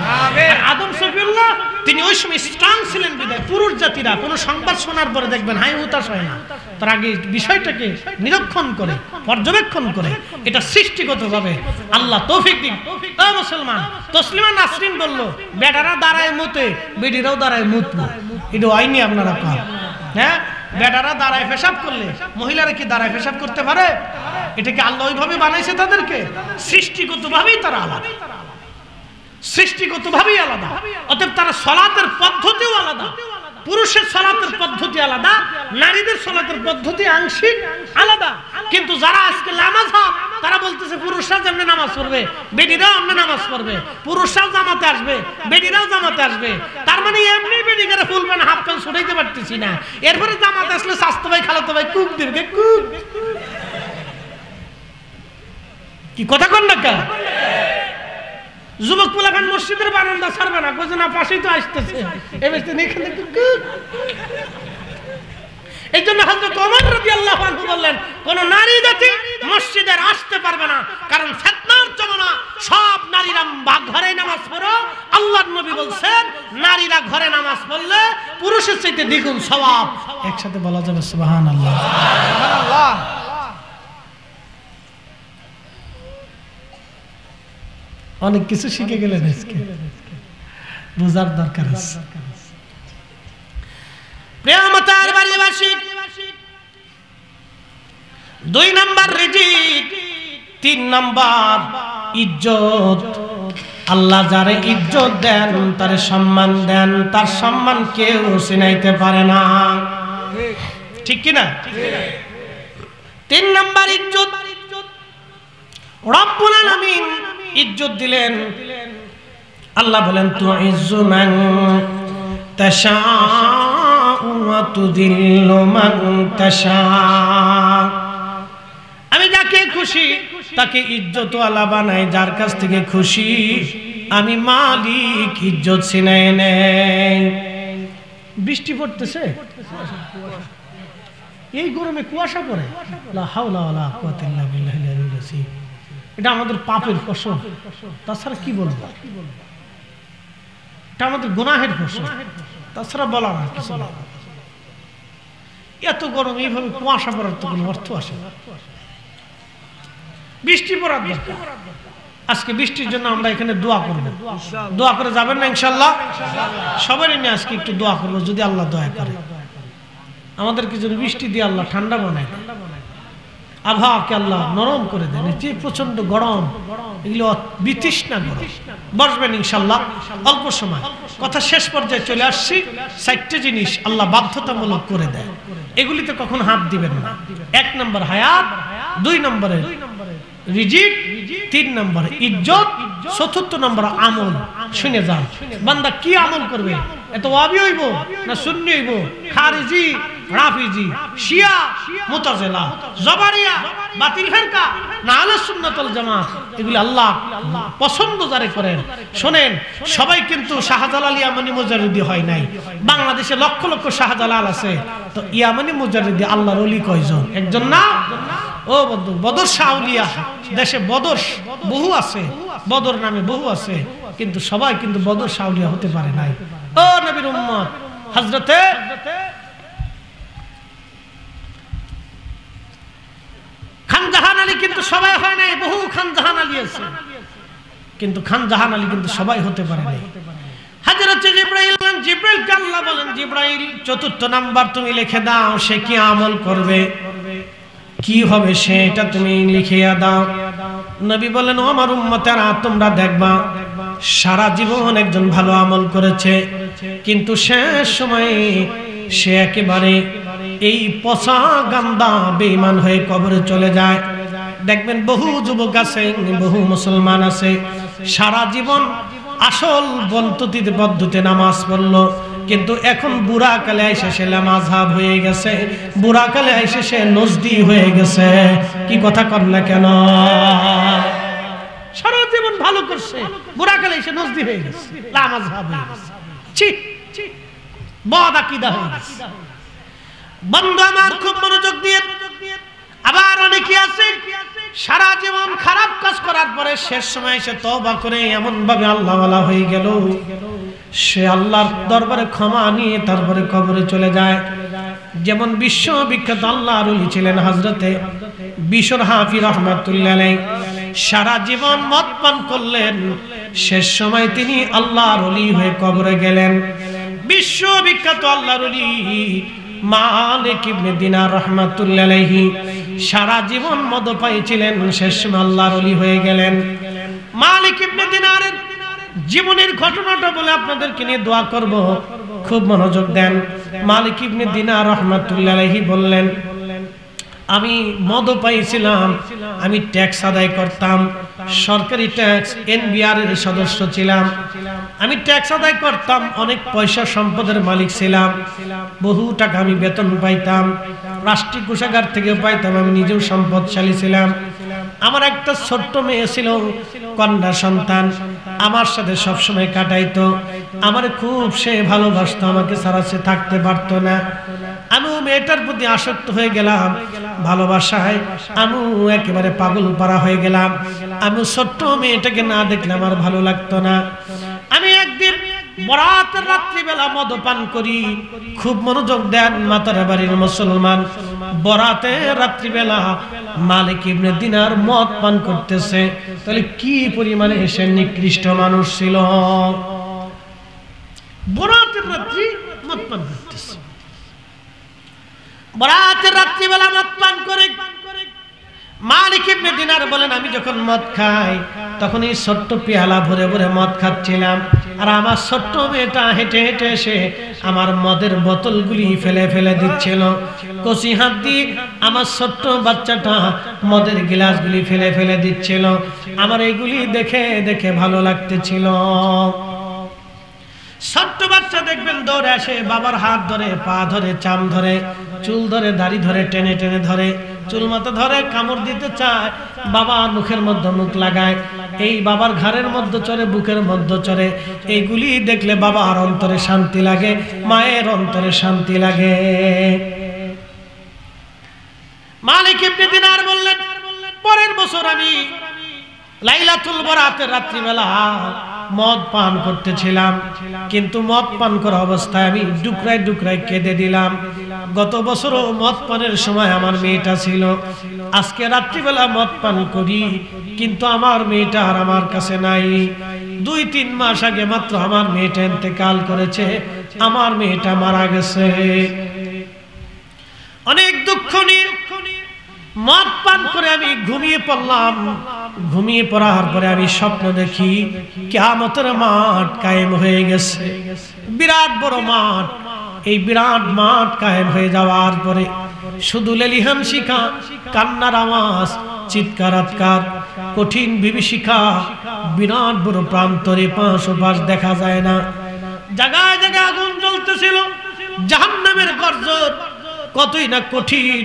আদম শফিউল্লাহ তিনি ওই সময় স্ট্রং ছিলেন বিধায় পুরুষ জাতিরা কোনো সংবাদ শোনার পরে দেখবেন হাই হতাশ হয় না, তার আগে বিষয়টাকে নিরীক্ষণ করে, পর্যবেক্ষণ করে, এটা সৃষ্টিগত ভাবে আল্লাহ তৌফিক দিন। ও মুসলমান, তসলিমা নাসরিন বলল, বেটারা দাঁড়ায় মুতে, বেডিরাও দাঁড়ায় মুতবো, এটা হয়নি আপনারা পান। হ্যাঁ, বেটারা দাঁড়ায় পেশাব করলে মহিলারা কি দাঁড়ায় পেশাব করতে পারে? এটা কি আল্লাহ ওইভাবে বানাইছে তাদেরকে? সৃষ্টিগত ভাবেই তারা আলাদা, সৃষ্টিগত ভাবেই আলাদা। অতএব তারা সালাতের পদ্ধতিও আলাদা। পুরুষের সালাতের পদ্ধতি আলাদা, নারীদের সালাতের পদ্ধতি আংশিক আলাদা। কিন্তু যারা আজকে লামাযহাব, তারা বলতেছে পুরুষরা যেমন নামাজ পড়বে বেডিরাও এমনি নামাজ পড়বে, পুরুষরাও জামাতে আসবে বেডিরাও জামাতে আসবে। তার মানে এমনি বেডি করে ফুল প্যান্ট হাফ প্যান্ট ছড়াইতে পারতেছি না, এরপরে জামাতে আসলে স্বাস্থ্য ভাই খালাতো ভাই কুক দিবে, কুক কি কথা কন না কা? যুবক পোলাপান মসজিদের বারান্দা ছাড়বে না, কইছে না পাশেই তো আসতেছে, এই জন্য হযরত ওমর রাদিয়াল্লাহু আনহু বললেন, কোন নারী জাতি মসজিদে আসতে পারবে না, কারণ ফিতনার জমানা, সব নারীরা ঘরে নামাজ পড়ো। আল্লাহর নবী বলছেন, নারীরা ঘরে নামাজ পড়লে পুরুষের চাইতে দ্বিগুণ সওয়াব। একসাথে বলা যাবে সুবহানাল্লাহ, সুবহানাল্লাহ। অনেক কিছু শিখে গেলেন, আজকে বুঝার দরকার আছে। প্রিয়মতার বাড়িবাসী, 2 নাম্বার রিজিক, 3 নাম্বার ইজ্জত। আল্লাহ যারে ইজ্জত দেন, তারে সম্মান দেন, তার সম্মান কেউ চিনাইতে পারে না, ঠিক কি না? 3 নাম্বার ইজ্জত। রব্বুল আলামিন ইজ্জত দিলেন। আল্লাহ বলেন, তুইজ্জু মান তাশাউ ওয়া তুযিল্লু মান তাশাউ। আমি যাকে খুশি তাকে ইজ্জতওয়ালা বানাই, যার কাছ থেকে খুশি আমি মালিক ইজ্জত ছিনাই নেই। বৃষ্টি পড়তেছে, এই গরমে কুয়াশা পড়ে, লা হাওলা ওয়ালা কুওয়াতা ইল্লা বিল্লাহিল আলিয়্যিল আযীম। এটা আমাদের পাপের ফসল, তাছাড়া কি বলবো? এটা আমাদের গুনাহের ফসল, তাছাড়া বলার আর কিছু না। এত গরম, এইভাবে কুয়াশা পড়ার তো কোনো অর্থ আসে না। বৃষ্টি পড়ার দরকার। আজকে বৃষ্টির জন্য আমরা এখানে দোয়া করব, দোয়া করে যাবেন না ইনশাআল্লাহ? সবাই নিয়ে আজকে একটু দোয়া করবো, যদি আল্লাহ দয়া করে আমাদেরকে যদি বৃষ্টি দিয়ে আল্লাহ ঠান্ডা বানায়। আবহাওয়াকে আল্লাহ নরম করে দেন। যে প্রচন্ড গরম, এগুলো বিতৃষ্ণা গরম। বসবেন ইনশাল্লাহ, অল্প সময়, কথা শেষ পর্যায়ে চলে আসছি। 4টে জিনিস আল্লাহ বাধ্যতামূলক করে দেয়, এগুলিতে কখন হাত দিবেন না। 1 নম্বর হায়াত, 2 নম্বরে রিজিক, 3 নম্বরে ইজ্জত, 4র্থ নম্বর আমল। শুনে যান বান্দা কি আমল করবে, এত ওয়াহাবি হইব না সুন্নি হইব, খারিজি, রাফিজি, শিয়া, মুতাজিলা, জবারিয়া, বাতিল ফিরকা না আহলে সুন্নাত ওয়াল জামাত, এগুলি আল্লাহ পছন্দ যারে করেন। শুনেন, সবাই কিন্তু শাহজালাল ইয়ামানি মুজাররিদি হয় নাই। বাংলাদেশে লক্ষ লক্ষ শাহজালাল আছে, তো ইয়ামানি মুজাররিদি আল্লাহর ওলি কয়জন? একজন না? ও বন্ধু, বদর শাহলিয়া দেশে বদর বহু আছে, বদর নামে বহু আছে, কিন্তু সবাই কিন্তু বদর শাহলিয়া হতে পারে নাই। ও নবীর উম্মত, হযরতে খান জাহান আলী কিন্তু সবাই হয় নাই, বহু খান জাহান আলী আছে, কিন্তু খান জাহান আলী কিন্তু সবাই হতে পারে নাই। হযরত জিবরাইলকে আল্লাহ বলেন, জিবরাইল 4র্থ নাম্বার তুমি লিখে দাও, সে কি আমল করবে, কি হবে সেটা তুমি লিখিয়া দাও। নবী বলেন, ও আমার উম্মতেরা, তোমরা দেখবা সারা জীবন একজন ভালো আমল করেছে, কিন্তু শেষ সময়ে সে একেবারে এই পচা গান্দা বেঈমান হয়ে কবরে চলে যায়। দেখবেন বহু যুবক আছে, বহু মুসলমান আছে, সারা জীবন আসল পদ্ধতিতে নামাজ পড়লো, কিন্তু এখন বুড়া কালে আইসে সে লামাযহাব হয়ে গেছে, বুড়া কালে আইসে সে নজদি হয়ে গেছে। কি কথা কর না কেন? সারা জীবন ভালো করছে, বুড়া কালে এসে নজদি হয়ে গেছে, লামাযহাব হয়ে গেছে। ছি, বদ আকীদা হয়ে গেছে। বন্ধু আমার, খুব মনোযোগ দিয়ে, আবার অনেকে আছে সারা জীবন খারাপ কাজ করার পরে শেষ সময় সে তওবা করে এমন ভাবে আল্লাহওয়ালা হয়ে গেল, সে আল্লাহর দরবারে ক্ষমা নিয়ে তারপরে কবরে চলে যায়। যেমন বিশ্ববিখ্যাত আল্লাহর ওলি ছিলেন হযরতে বিশর হাফি রাহমাতুল্লাহ আলাইহি, সারা জীবন মদ পান করলেন, শেষ সময় তিনি আল্লাহর ওলি হয়ে কবরে গেলেন। বিশ্ববিখ্যাত আল্লাহর ওলি মালিক ইবনে দিনার রাহমাতুল্লাহ আলাইহি সারা জীবন মদ পাইছিলেন, শেষ সময় আল্লাহর ওলি হয়ে গেলেন। মালিক ইবনে দিনারের জীবনের ঘটনাটা বলে আপনাদেরকে নিয়ে দোয়া করব, খুব মনোযোগ দেন। মালিক ইবনে দিনার রাহমাতুল্লাহ আলাইহি বললেন, আমি মদ পাইছিলাম, আমি ট্যাক্স আদায় করতাম, সরকারি ট্যাক্স, এনবিআর এর সদস্য ছিলাম, আমি ট্যাক্স আদায় করতাম, অনেক পয়সা সম্পদের মালিক ছিলাম, বহু টাকা আমি বেতন পাইতাম, রাষ্ট্রীয় কোষাগার থেকে পাইতাম, আমি নিজেও সম্পদশালী ছিলাম। আমার একটা ছোট্ট মেয়ে ছিল, কন্যা সন্তান, আমার সাথে সবসময় কাটাইতো, আমার খুব সে ভালোবাসতো, আমাকে ছাড়া সে থাকতে পারতো না। আমিও মেয়েটার প্রতি আসক্ত হয়ে গেলাম, ভালোবাসায় আমিও একেবারে পাগল পারা হয়ে গেলাম। আমি ছোট্ট মেয়েটাকে না দেখলে আমার ভালো লাগতো না। আমি একদিন বরাতের রাত্রিবেলা মদ পান করি, খুব মনোযোগ দেন মাতারা বাড়ির মুসলমান, বরাতের রাত্রিবেলা মালিক ইবনে দিনার মদ পান করতেছে, তাহলে কি পরিমাণে সে নিকৃষ্ট মানুষ ছিল। বরাতের রাত্রি মদ পান করতেছে, বরাতের রাত্রিবেলা মদ পান করে মালিক ইবনে দিনার বলেন, আমি যখন মদ খাই তখন এই ছোট্ট পেয়ালা ভরে ভরে মদ খাচ্ছিলাম, আর আমার ছোট্ট মেয়েটা হেঁটে হেঁটে এসে আমার মদের বোতলগুলি ফেলে ফেলে দিচ্ছিল, কচি হাত দিয়ে আমার ছোট্ট বাচ্চাটা মদের গ্লাসগুলি ফেলে ফেলে দিচ্ছিল। আমার এইগুলি দেখে দেখে ভালো লাগতেছিল। ছোট্ট বাচ্চা দেখবেন দৌড়ে আসে, বাবার হাত ধরে, পা ধরে, চাম ধরে, চুল ধরে, দাড়ি ধরে, টেনে টেনে ধরে, চুল মাথা ধরে, কামড় দিতে চায়, বাবা মুখের মধ্যে মুখ লাগায়, এই বাবার ঘাড়ের মধ্যে চড়ে, বুকের মধ্যে চড়ে। এইগুলি দেখলে বাবার অন্তরে শান্তি লাগে, মায়ের অন্তরে শান্তি লাগে। মালিক ইবনে দিনার বললেন, পরের বছর আমি লাইলাতুল বরাতের রাত্রিবেলা মদ পান করতেছিলাম, কিন্তু মদ পান করা অবস্থায় আমি ডুকরায় ডুকরায় কেঁদে দিলাম। গত বছরও মদ পানের সময় আমার মেয়েটা ছিল, আজকে রাত্রিবেলা মদ পান করি, কিন্তু আমার মেয়েটা আর আমার কাছে নাই। 2-3 মাস আগে মাত্র আমার মেয়েটা ইন্তেকাল করেছে, আমার মেয়েটা মারা গেছে। অনেক দুঃখ নিয়ে মদ পান করে আমি ঘুমিয়ে পড়লাম। ঘুমিয়ে পড়ার পরে আমি স্বপ্ন দেখি কিয়ামতের মাঠ কায়েম হয়ে গেছে, বিরাট বড় মাঠ। এই বিরাট মাঠ কায়েম হয়ে যাওয়ার পরে শুধু লেলিহান শিখা, কান্নার আওয়াজ, চিৎকার আতকার, কঠিন বিভীষিকা, বিরাট বড় প্রান্তরে পাশ ওপাশ দেখা যায় না। জায়গায় জায়গায় আগুন জ্বলতেছিল, জাহান্নামের গর্জন কতই না কঠিন।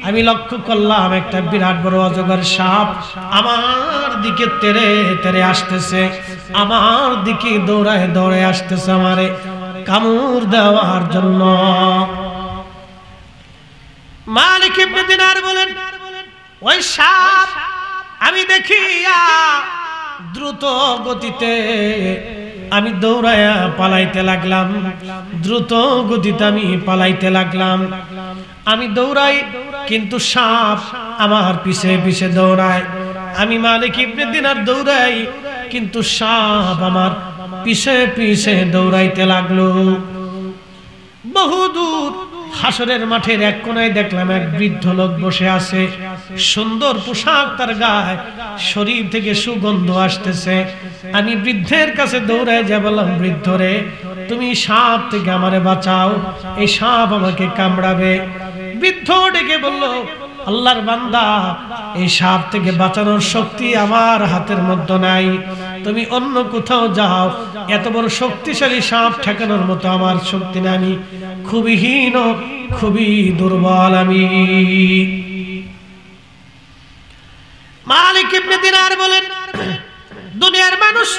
আমি লক্ষ্য করলাম একটা বিরাট বড় অজগর সাপ আমার দিকে তেরে তেরে আসতেছে, আমার দিকে দৌড়ায় দৌড়ে আসতেছে আমারে কামড় দেওয়ার জন্য। মালিক ইবনে দিনার বলেন, ওই সাপ আমি দেখিয়া দ্রুত গতিতে আমি দৌড়ায়া পালাইতে লাগলাম, দ্রুত গতিতে আমি পালাইতে লাগলাম। আমি দৌড়াই কিন্তু সাপ আমার পিছে পিছে দৌড়ায়। আমি মালিক ইবনে দিনার দৌড়াই কিন্তু সাপ আমার পিছে পিছে দৌড়াইতে লাগলো। বহুদূর হাসরের মাঠের এক কোনায় দেখলাম এক বৃদ্ধ লোক বসে আছে, সুন্দর পোশাক তার গায়ে, শরীর থেকে সুগন্ধ আসতেছে। আমি বৃদ্ধের কাছে দৌড়ায় যা বললাম, বৃদ্ধ রে, তুমি সাপ থেকে আমারে বাঁচাও, এই সাপ আমাকে কামড়াবে। বৃদ্ধ ডেকে বলল, আল্লাহর বান্দা, এই সাপ থেকে বাঁচানোর শক্তি আমার হাতের মধ্যে নাই, তুমি অন্য কোথাও যাও, এত বড় শক্তিশালী সাপ ঠেকানোর মতো আমার শক্তি নাই, আমি খুবই হীন, খুবই দুর্বল আমি। মালিক ইবনে দিনার বলেন, দুনিয়ার মানুষ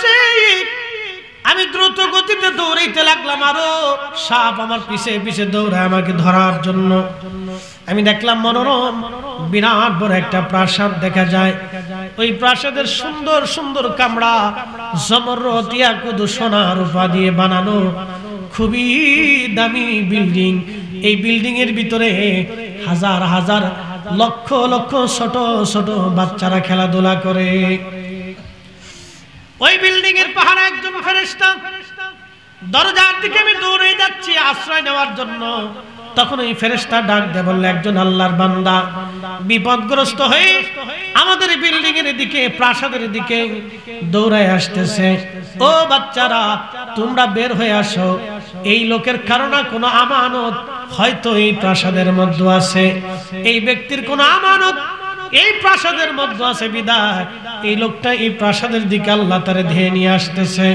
আমি দ্রুত গতিতে দৌড়াইতে লাগলাম, আরো সাপ আমার পিছে পিছে দৌড়ায় আমাকে ধরার জন্য। আমি দেখলাম মনোরম বিরাট বড় একটা প্রাসাদ দেখা যায়। ওই প্রাসাদের সুন্দর সুন্দর কামরা, জমরত, ইয়াকুত, সোনা রূপা দিয়ে বানানো খুবই দামি বিল্ডিং। এই বিল্ডিং এর ভিতরে হাজার হাজার লক্ষ লক্ষ ছোট ছোট বাচ্চারা খেলাধুলা করে। ওই বিল্ডিং এর পাহাড়ে একজন ফেরেশতা, দরজার দিকে আমি দৌড়ে যাচ্ছি আশ্রয় নেওয়ার জন্য। তখন ওই ফেরেশতা ডাক দিয়ে বলল, একজন আল্লাহর বান্দা বিপদগ্রস্ত হয়ে আমাদের বিল্ডিং এর দিকে, প্রাসাদের দিকে দৌড়ায় আসতেছে। ও বাচ্চারা, তোমরা বের হয়ে আসো, এই লোকের কারণে কোনো আমানত হয়তো এই প্রাসাদের মধ্যে আছে, এই ব্যক্তির কোনো আমানত এই প্রাসাদের মধ্যে আছে, বিদায় এই লোকটা এই প্রাসাদের দিকে আল্লাহ তারে ধেয়ে নিয়ে আসতেছে।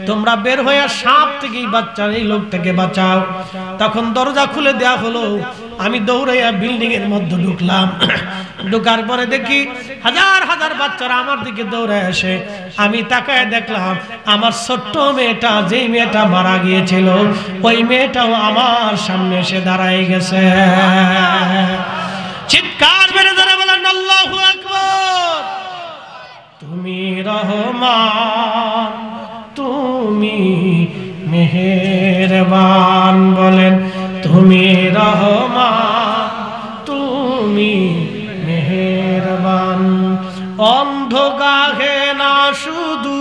তোমরা বের হয়ে সাপ থেকে এই বাচ্চার, এই লোকটাকে বাঁচাও। তখন দরজা খুলে দেয়া হলো, আমি দৌড়াইয়া বিল্ডিং এর মধ্যে ঢুকলাম। ঢুকার পরে দেখি হাজার হাজার বাচ্চারা আমার দিকে দৌড়ায় আসে। আমি তাকায় দেখলাম আমার ছোট্ট মেয়েটা, যেই মেয়েটা মারা গিয়েছিল, ওই মেয়েটাও আমার সামনে এসে দাঁড়ায় গেছে। চিৎকার মেরে ধরে বলেন, আল্লাহু আকবার। তুমি রহমান, তুমি মেহেরবান, বলেন তুমি রহমান, তুমি মেহেরবান। অন্ধ গাহে না শুধু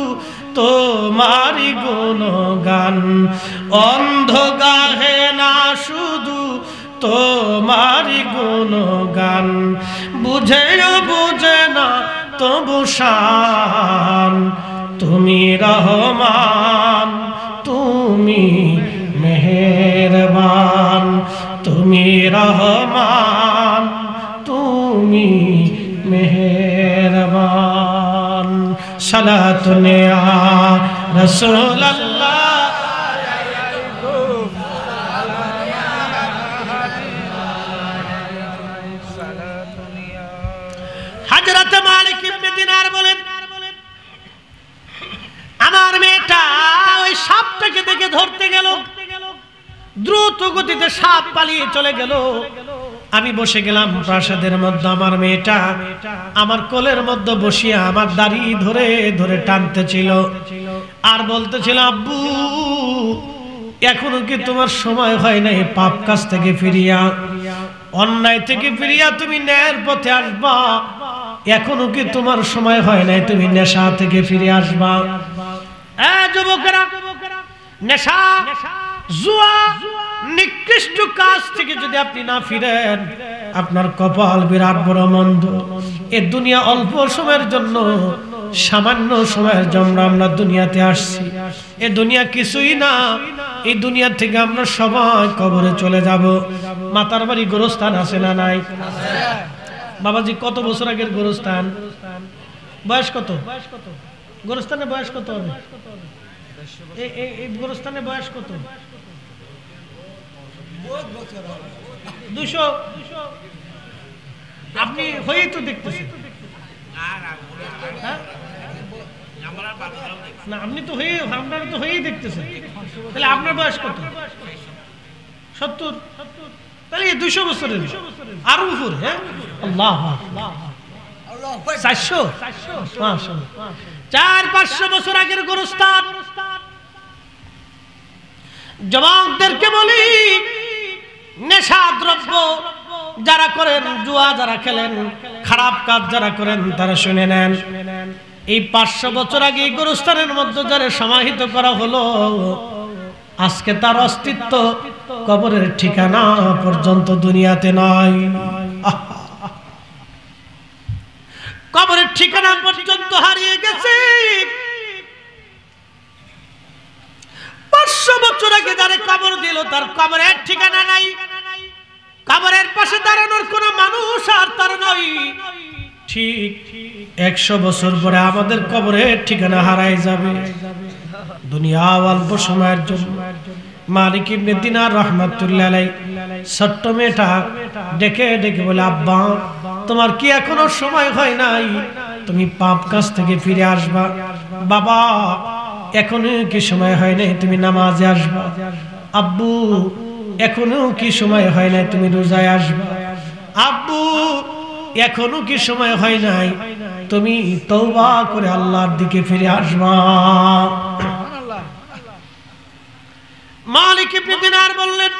তোমারি গুণগান, অন্ধ গাহে না শুধু তোমারি গুণগান, বুঝেও বুঝে না তবু শান। তুমি রহমান, তুমি মেহেরবান, তুমি রহমান, তুমি মেহেরবান। সালাতুন ইয়া রাসূলুল্লাহ, হযরত মালিক ইবনে দিনার বলেন, আমার মেয়েটা ওই সাপটাকে দেখে ধরতে গেল, দ্রুত গতিতে সাপ পালিয়ে চলে গেল। আমি বসে গেলাম প্রাসাদের মধ্যে, আমার মেয়েটা আমার কোলের মধ্যে বসিয়া আমার দাড়ি ধরে ধরে টানতেছিল আর বলতেছিল, আব্বু এখনো কি তোমার সময় হয় নাই পাপ কাজ থেকে ফিরিয়া, অন্যায় থেকে ফিরিয়া তুমি ন্যায়ের পথে আসবা? এখনো কি তোমার সময় হয় নাই তুমি নেশা থেকে ফিরে আসবা? যুবকেরা, নেশা, জুয়া, নিকৃষ্ট নির্দিষ্ট কাজ থেকে যদি আপনি না ফিরেন, আপনার কপাল বিরাট বড় মন্দ। এই দুনিয়া অল্প সময়ের জন্য, সামান্য সময়ের জন্য আমরা দুনিয়াতে আসছি। এই দুনিয়া কিছুই না। এই দুনিয়া থেকে আমরা সবাই কবরে চলে যাব। মাতার বাড়ি গোরস্থান আছে না নাই? বাবাজি কত বছর আগের গোরস্থান? বয়স কত? গোরস্থানের বয়স কত হবে? এই গোরস্থানের বয়স কত? 200। আপনি হয়েই তো দেখতেছেন না, আপনি তো হয়ে, আপনারা তো হয়েই দেখতেছেন। তাহলে আপনার বয়স কত? 70। তাহলে 200 বছরের আরো উপরে। হ্যাঁ, আল্লাহ 400, 400-500 বছর আগের গোরস্থান। যুবকদেরকে বলি, নেশা দ্রব্য যারা করেন, জুয়া যারা খেলেন, খারাপ কাজ যারা করেন, তারা শুনে নেন। এই 500 বছর আগে এই গোরস্থানের মধ্যে যারা সমাহিত করা হলো, আজকে তার অস্তিত্ব কবরের ঠিকানা পর্যন্ত দুনিয়াতে নাই। কবরের ঠিকানা পর্যন্ত হারিয়ে গেছে। 500 বছর আগে যারা কবর দিল, তার কবরের ঠিকানা নাই। কবরের পাশে দাঁড়ানোর কোন মানুষ আর তার নাই। ঠিক 100 বছর পরে আমাদের কবরের ঠিকানা হারায় যাবে। দুনিয়া অল্প সময়ের জন্য। মালিক ইবনে দিনার রাহমাতুল্লাহ আলাইহি ছোট্ট মেয়েটা ডেকে ডেকে বলে, আব্বা তোমার কি এখনো সময় হয় নাই? তুমি পাপ কাজ থেকে ফিরে আসবা। বাবা এখনো কি সময় হয় নাই? তুমি নামাজে আসবা। আব্বু এখনো কি সময় হয় নাই? তুমি রোজায় আসবা। আব্বু এখনো কি সময় হয় নাই? তুমি তওবা করে আল্লাহর দিকে ফিরে আসবা। মালিক ইবনে দিনার বললেন,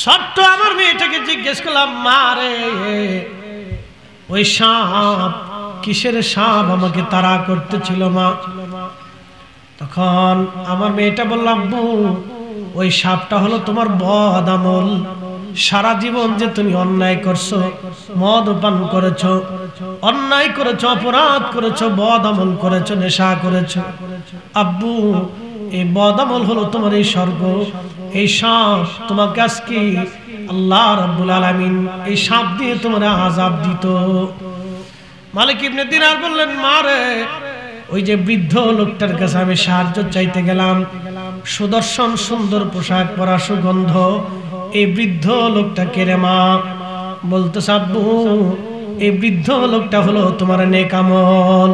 ছোট্ট আমার মেয়েটাকে জিজ্ঞেস করলাম, মা রে ওই সাপ, কিসের সাপ আমাকে তাড়া করতেছিল মা? তখন আমার মেয়েটা বলল, আব্বু ওই সাপটা হলো তোমার বদ আমল। সারা জীবন যে তুমি অন্যায় করছো, মদ পান করেছো, অন্যায় করেছো, অপরাধ করেছো, বদ আমল করেছো, নেশা করেছো। আব্বু এই বদ আমল হলো তোমার এই স্বর্গ। এই সাপ তোমাকে আজকে আল্লাহ রাব্বুল আলামিন এই সাপ দিয়ে তোমার আযাব দিত। মালিক ইবনে দিনার বললেন, মা রে ওই যে বৃদ্ধ লোকটার কাছে আমি সাহায্য চাইতে গেলাম, সুদর্শন সুন্দর পোশাক পরা, সুগন্ধ, এই বৃদ্ধ লোকটা কে রে মা? বলতেছে, আব্বু এই বৃদ্ধ লোকটা হলো তোমার নেক আমল।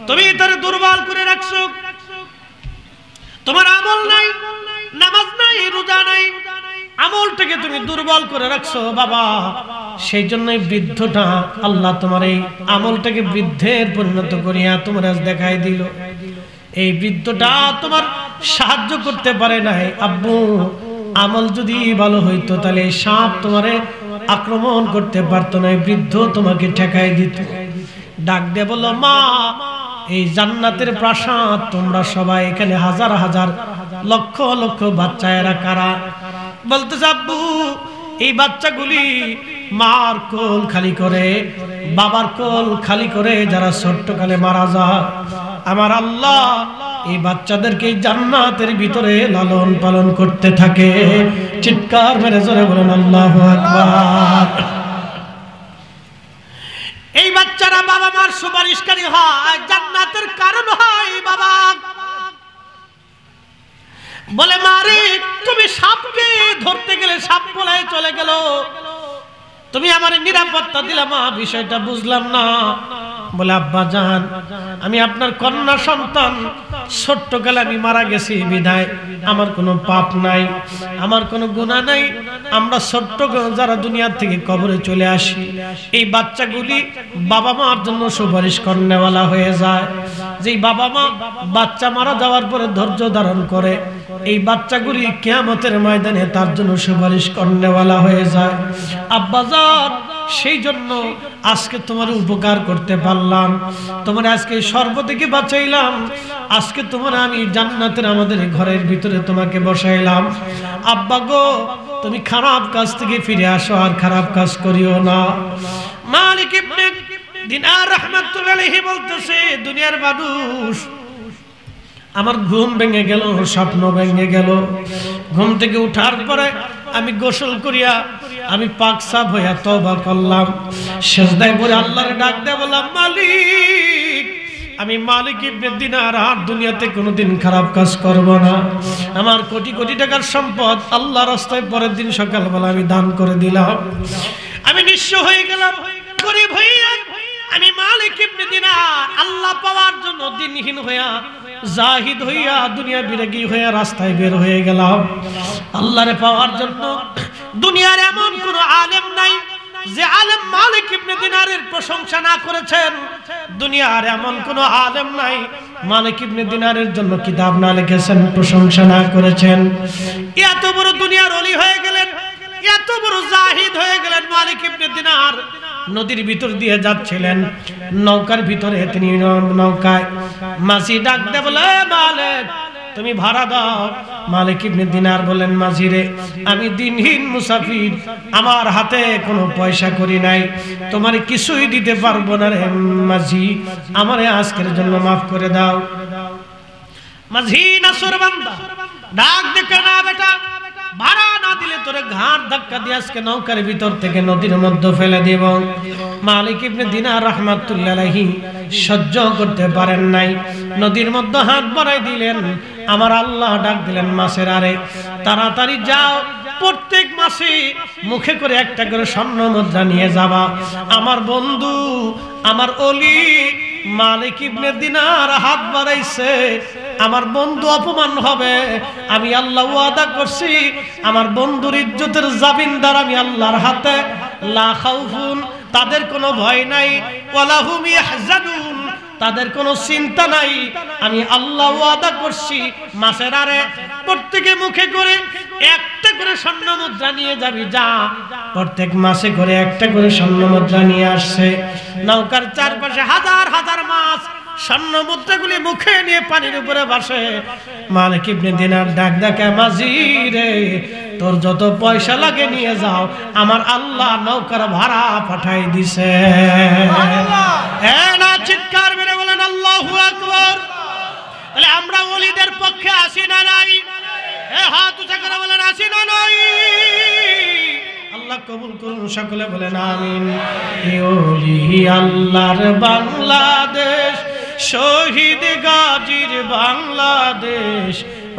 তুমি তার দুর্বল করে রাখছো। তোমার আমল নাই, নামাজ নাই, রোজা নাই, আমলটাকে তুমি দুর্বল করে রাখছো বাবা। সেই জন্যই বৃদ্ধটা, আল্লাহ তোমার এই আমলটাকে বৃদ্ধের পরিণত করিয়া তোমার আজ দেখাই দিল। এই বৃদ্ধটা তোমার সাহায্য করতে পারে নাই। আব্বু আমল যদি ভালো হইতো তাহলে এই সাপ তোমারে আক্রমণ করতে পারতো না, বৃদ্ধ তোমাকে ঠেকাই দিত। ডাক দিয়ে বলল, মা এই জান্নাতের প্রাসাদ, তোমরা সবাই এখানে হাজার হাজার লক্ষ লক্ষ বাচ্চা, এরা কারা? বলতেছে, আব্বু এই বাচ্চাগুলি মার কোল খালি করে, বাবার কোল খালি করে যারা ছোট্টকালে মারা যায়, আমার আল্লাহ এই বাচ্চাদেরকে জান্নাতের ভিতরে লালন পালন করতে থাকে। চিৎকার মেরে জোরে বলেন আল্লাহু আকবার। এই বাচ্চারা বাবা মার সুপারিশকারী হয়, জান্নাতের কারণ হয়। বাবা বলে, মারে তুমি সাপকে ধরতে গেলে সাপ পলায় চলে গেল, তুমি আমার নিরাপত্তা দিলা মা, বিষয়টা বুঝলাম না। বলে, আব্বা জান আমি আপনার কন্যা সন্তান, ছোট্টকালে আমি মারা গেছি বিধায় আমার কোনো পাপ নাই, আমার কোনো গুনাহ নাই। আমরা ছোট্ট যারা দুনিয়া থেকে কবরে চলে আসি, এই বাচ্চাগুলি বাবা মার জন্য সুপারিশ করনেওয়ালা হয়ে যায়। যেই বাবা মা বাচ্চা মারা যাওয়ার পরে ধৈর্য ধারণ করে, এই বাচ্চাগুলি কিয়ামতের ময়দানে তার জন্য সুপারিশ করনেওয়ালা হয়ে যায়। আব্বা জান সেই জন্য আজকে তোমার উপকার করতে পারলাম, তোমার আজকে সর্ব থেকে বাঁচাইলাম, আজকে তোমার আমি জান্নাতের আমাদের ঘরের ভিতরে তোমাকে বসাইলাম। আব্বা গো, তুমি খারাপ কাজ থেকে ফিরে আসো, আর খারাপ কাজ করিও না। মালিক ইবনে দিনার রাহমাতুল্লাহি আলাইহি বলতেছে, দুনিয়ার মানুষ, আমার ঘুম ভেঙে গেল, স্বপ্ন ভেঙে গেল। ঘুম থেকে উঠার পরে আমি গোসল করিয়া আমি পাক সাফ হইয়া তওবা করলাম, সিজদায় পড়ে আল্লাহরে ডাক দিয়ে বললাম, মালিক, আমি মালিক ইবনে দিনার আর দুনিয়াতে কোনোদিন খারাপ কাজ করব না। আমার কোটি কোটি টাকার সম্পদ আল্লাহ রাস্তায় পরের দিন সকালবেলা আমি দান করে দিলাম। আমি নিঃস্ব হয়ে গেলাম, গরিব হইয়া আমি মালিক ইবনে দিনার আল্লাহ পাওয়ার জন্য দিনহীন হইয়া জাহিদ হইয়া দুনিয়া বিরাগী হইয়া রাস্তায় বের হয়ে গেলাম। আল্লাহরে পাওয়ার জন্য দুনিয়ার এমন কোন আলেম নাই যে আলেম মালিক ইবনে দিনারের প্রশংসা না করেছেন। দুনিয়ার এমন কোন আলেম নাই মালিক ইবনে দিনারের জন্য কিতাব না লিখেছেন, প্রশংসা না করেছেন। এত বড় দুনিয়ার ওলি হয়ে গেলেন, এত বড় জাহিদ হয়ে গেলেন মালিক ইবনে দিনার। নদীর ভিতর দিয়ে যাচ্ছিলেন, নৌকার ভিতরে তিনি নৌকায় মাঝি ডাক দিয়ে বলে, মালিক তুমি ভাড়া দাও। মালিক ইবনে দিনার বলেন, মাঝি রে, আমি দিনহীন মুসাফির, আমার হাতে কোনো পয়সা করি নাই, তোমার কিছুই দিতে পারবো না রে মাঝি, আমারে আজকের জন্য মাফ করে দাও। মাঝি নাসরবান্দা ডাক দেখে, না বেটা, ভাড়া না দিলে তোরে ঘাড় ধাক্কা দিয়ে আজকে নৌকার ভিতর থেকে নদীর মধ্যে ফেলে দেব। মালিক ইবনে দিনার রাহমাতুল্লাহি আলাইহি সহ্য করতে পারেন নাই, নদীর মধ্যে হাত বাড়াই দিলেন। আমার আল্লাহ ডাক দিলেন, মাছের আরে তাড়াতাড়ি যাও, প্রত্যেক মাসে মুখে করে একটা করে স্বর্ণ মুদ্রা নিয়ে যাবা। আমার বন্ধু, আমার ওলি মালিক ইবনে দিনার হাত বাড়াইছে, আমার বন্ধু অপমান হবে। আমি আল্লাহ ওয়াদা করছি, আমার বন্ধুর ইজ্জতের জামিনদার আমি আল্লাহর হাতে। লা খাউফুন, তাদের কোনো ভয় নাই, ওয়ালা হুম ইয়াহজানুন, তাদের কোনো চিন্তা নাই। আমি আল্লাহ ওয়াদা করছি, মাসের আরে প্রত্যেকে মুখে করে একটা করে স্বর্ণ মুদ্রা নিয়ে যাবি, যা। প্রত্যেক মাসে করে একটা করে স্বর্ণ মুদ্রা নিয়ে আসছে। নৌকার চারপাশে হাজার হাজার মাছ স্বর্ণ মুদ্রাগুলি মুখে নিয়ে পানির উপরে ভাসে। মালিক ইবনে দিনার ডাক ডাকে, মাঝি রে, তোর যত পয়সা লাগে নিয়ে যাও, আমার আল্লাহ নৌকার ভাড়া পাঠাই দিছে। না চিৎকার মেরে বলেন আল্লাহু আকবার। তাহলে আমরা ওলিদের পক্ষে আসি না নাই? হাত উঁচা করে বলেন, আসি না নাই? আল্লাহ কবুল করুন, সকলে বলেন আমিন। ওলি আল্লাহর বাংলাদেশ, শহীদ গাজীর বাংলাদেশ,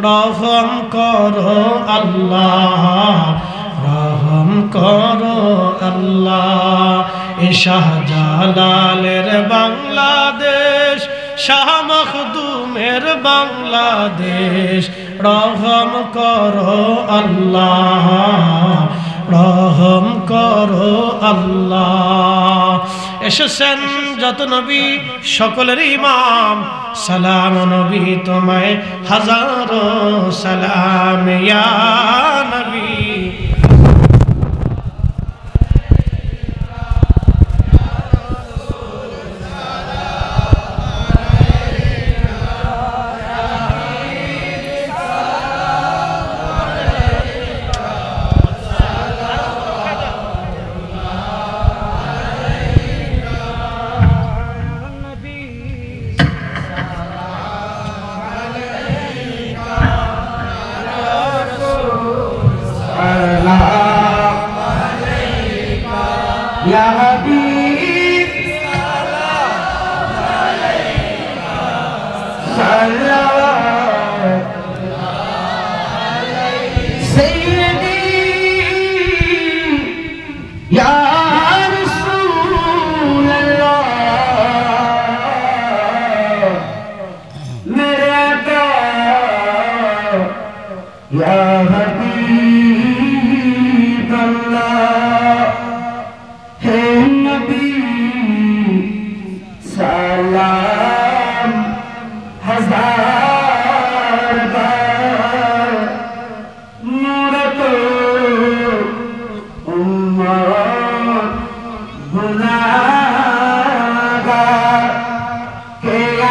রহম করো আল্লাহ, রহম করো আল্লাহ। এ শাহজালালের বাংলাদেশ, শাহ মখদুমের বাংলাদেশ, রহম করো আল্লাহ, রহম করো আল্লাহ। এসেছেন যত নবী সকলের ইমাম, সালাম নবী তোমায় হাজারো সালাম ইয়া নবী।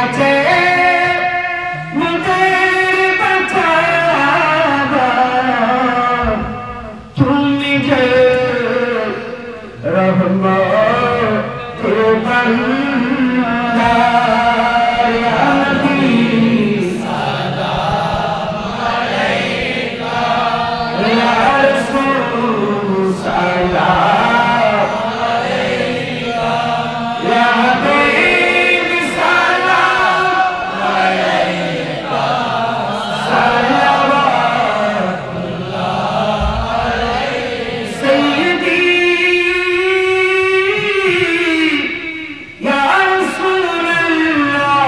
কাছে মুদের বাঁচাবা তুমি যে রহমতের বান্দা ইয়া নবী সালাম আলাইকা ইয়া রাসূল সালাম আলাইকা ইয়া হাবিব সালাম আলাইকা সালাওয়াতুল্লাহ আলাইকা সাইয়্যিদি ইয়া রাসূলুল্লাহ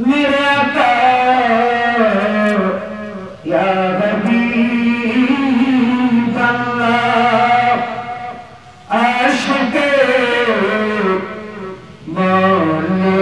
মেরে আকা ইয়া হাবিব আল্লাহ আশিকে মৌলা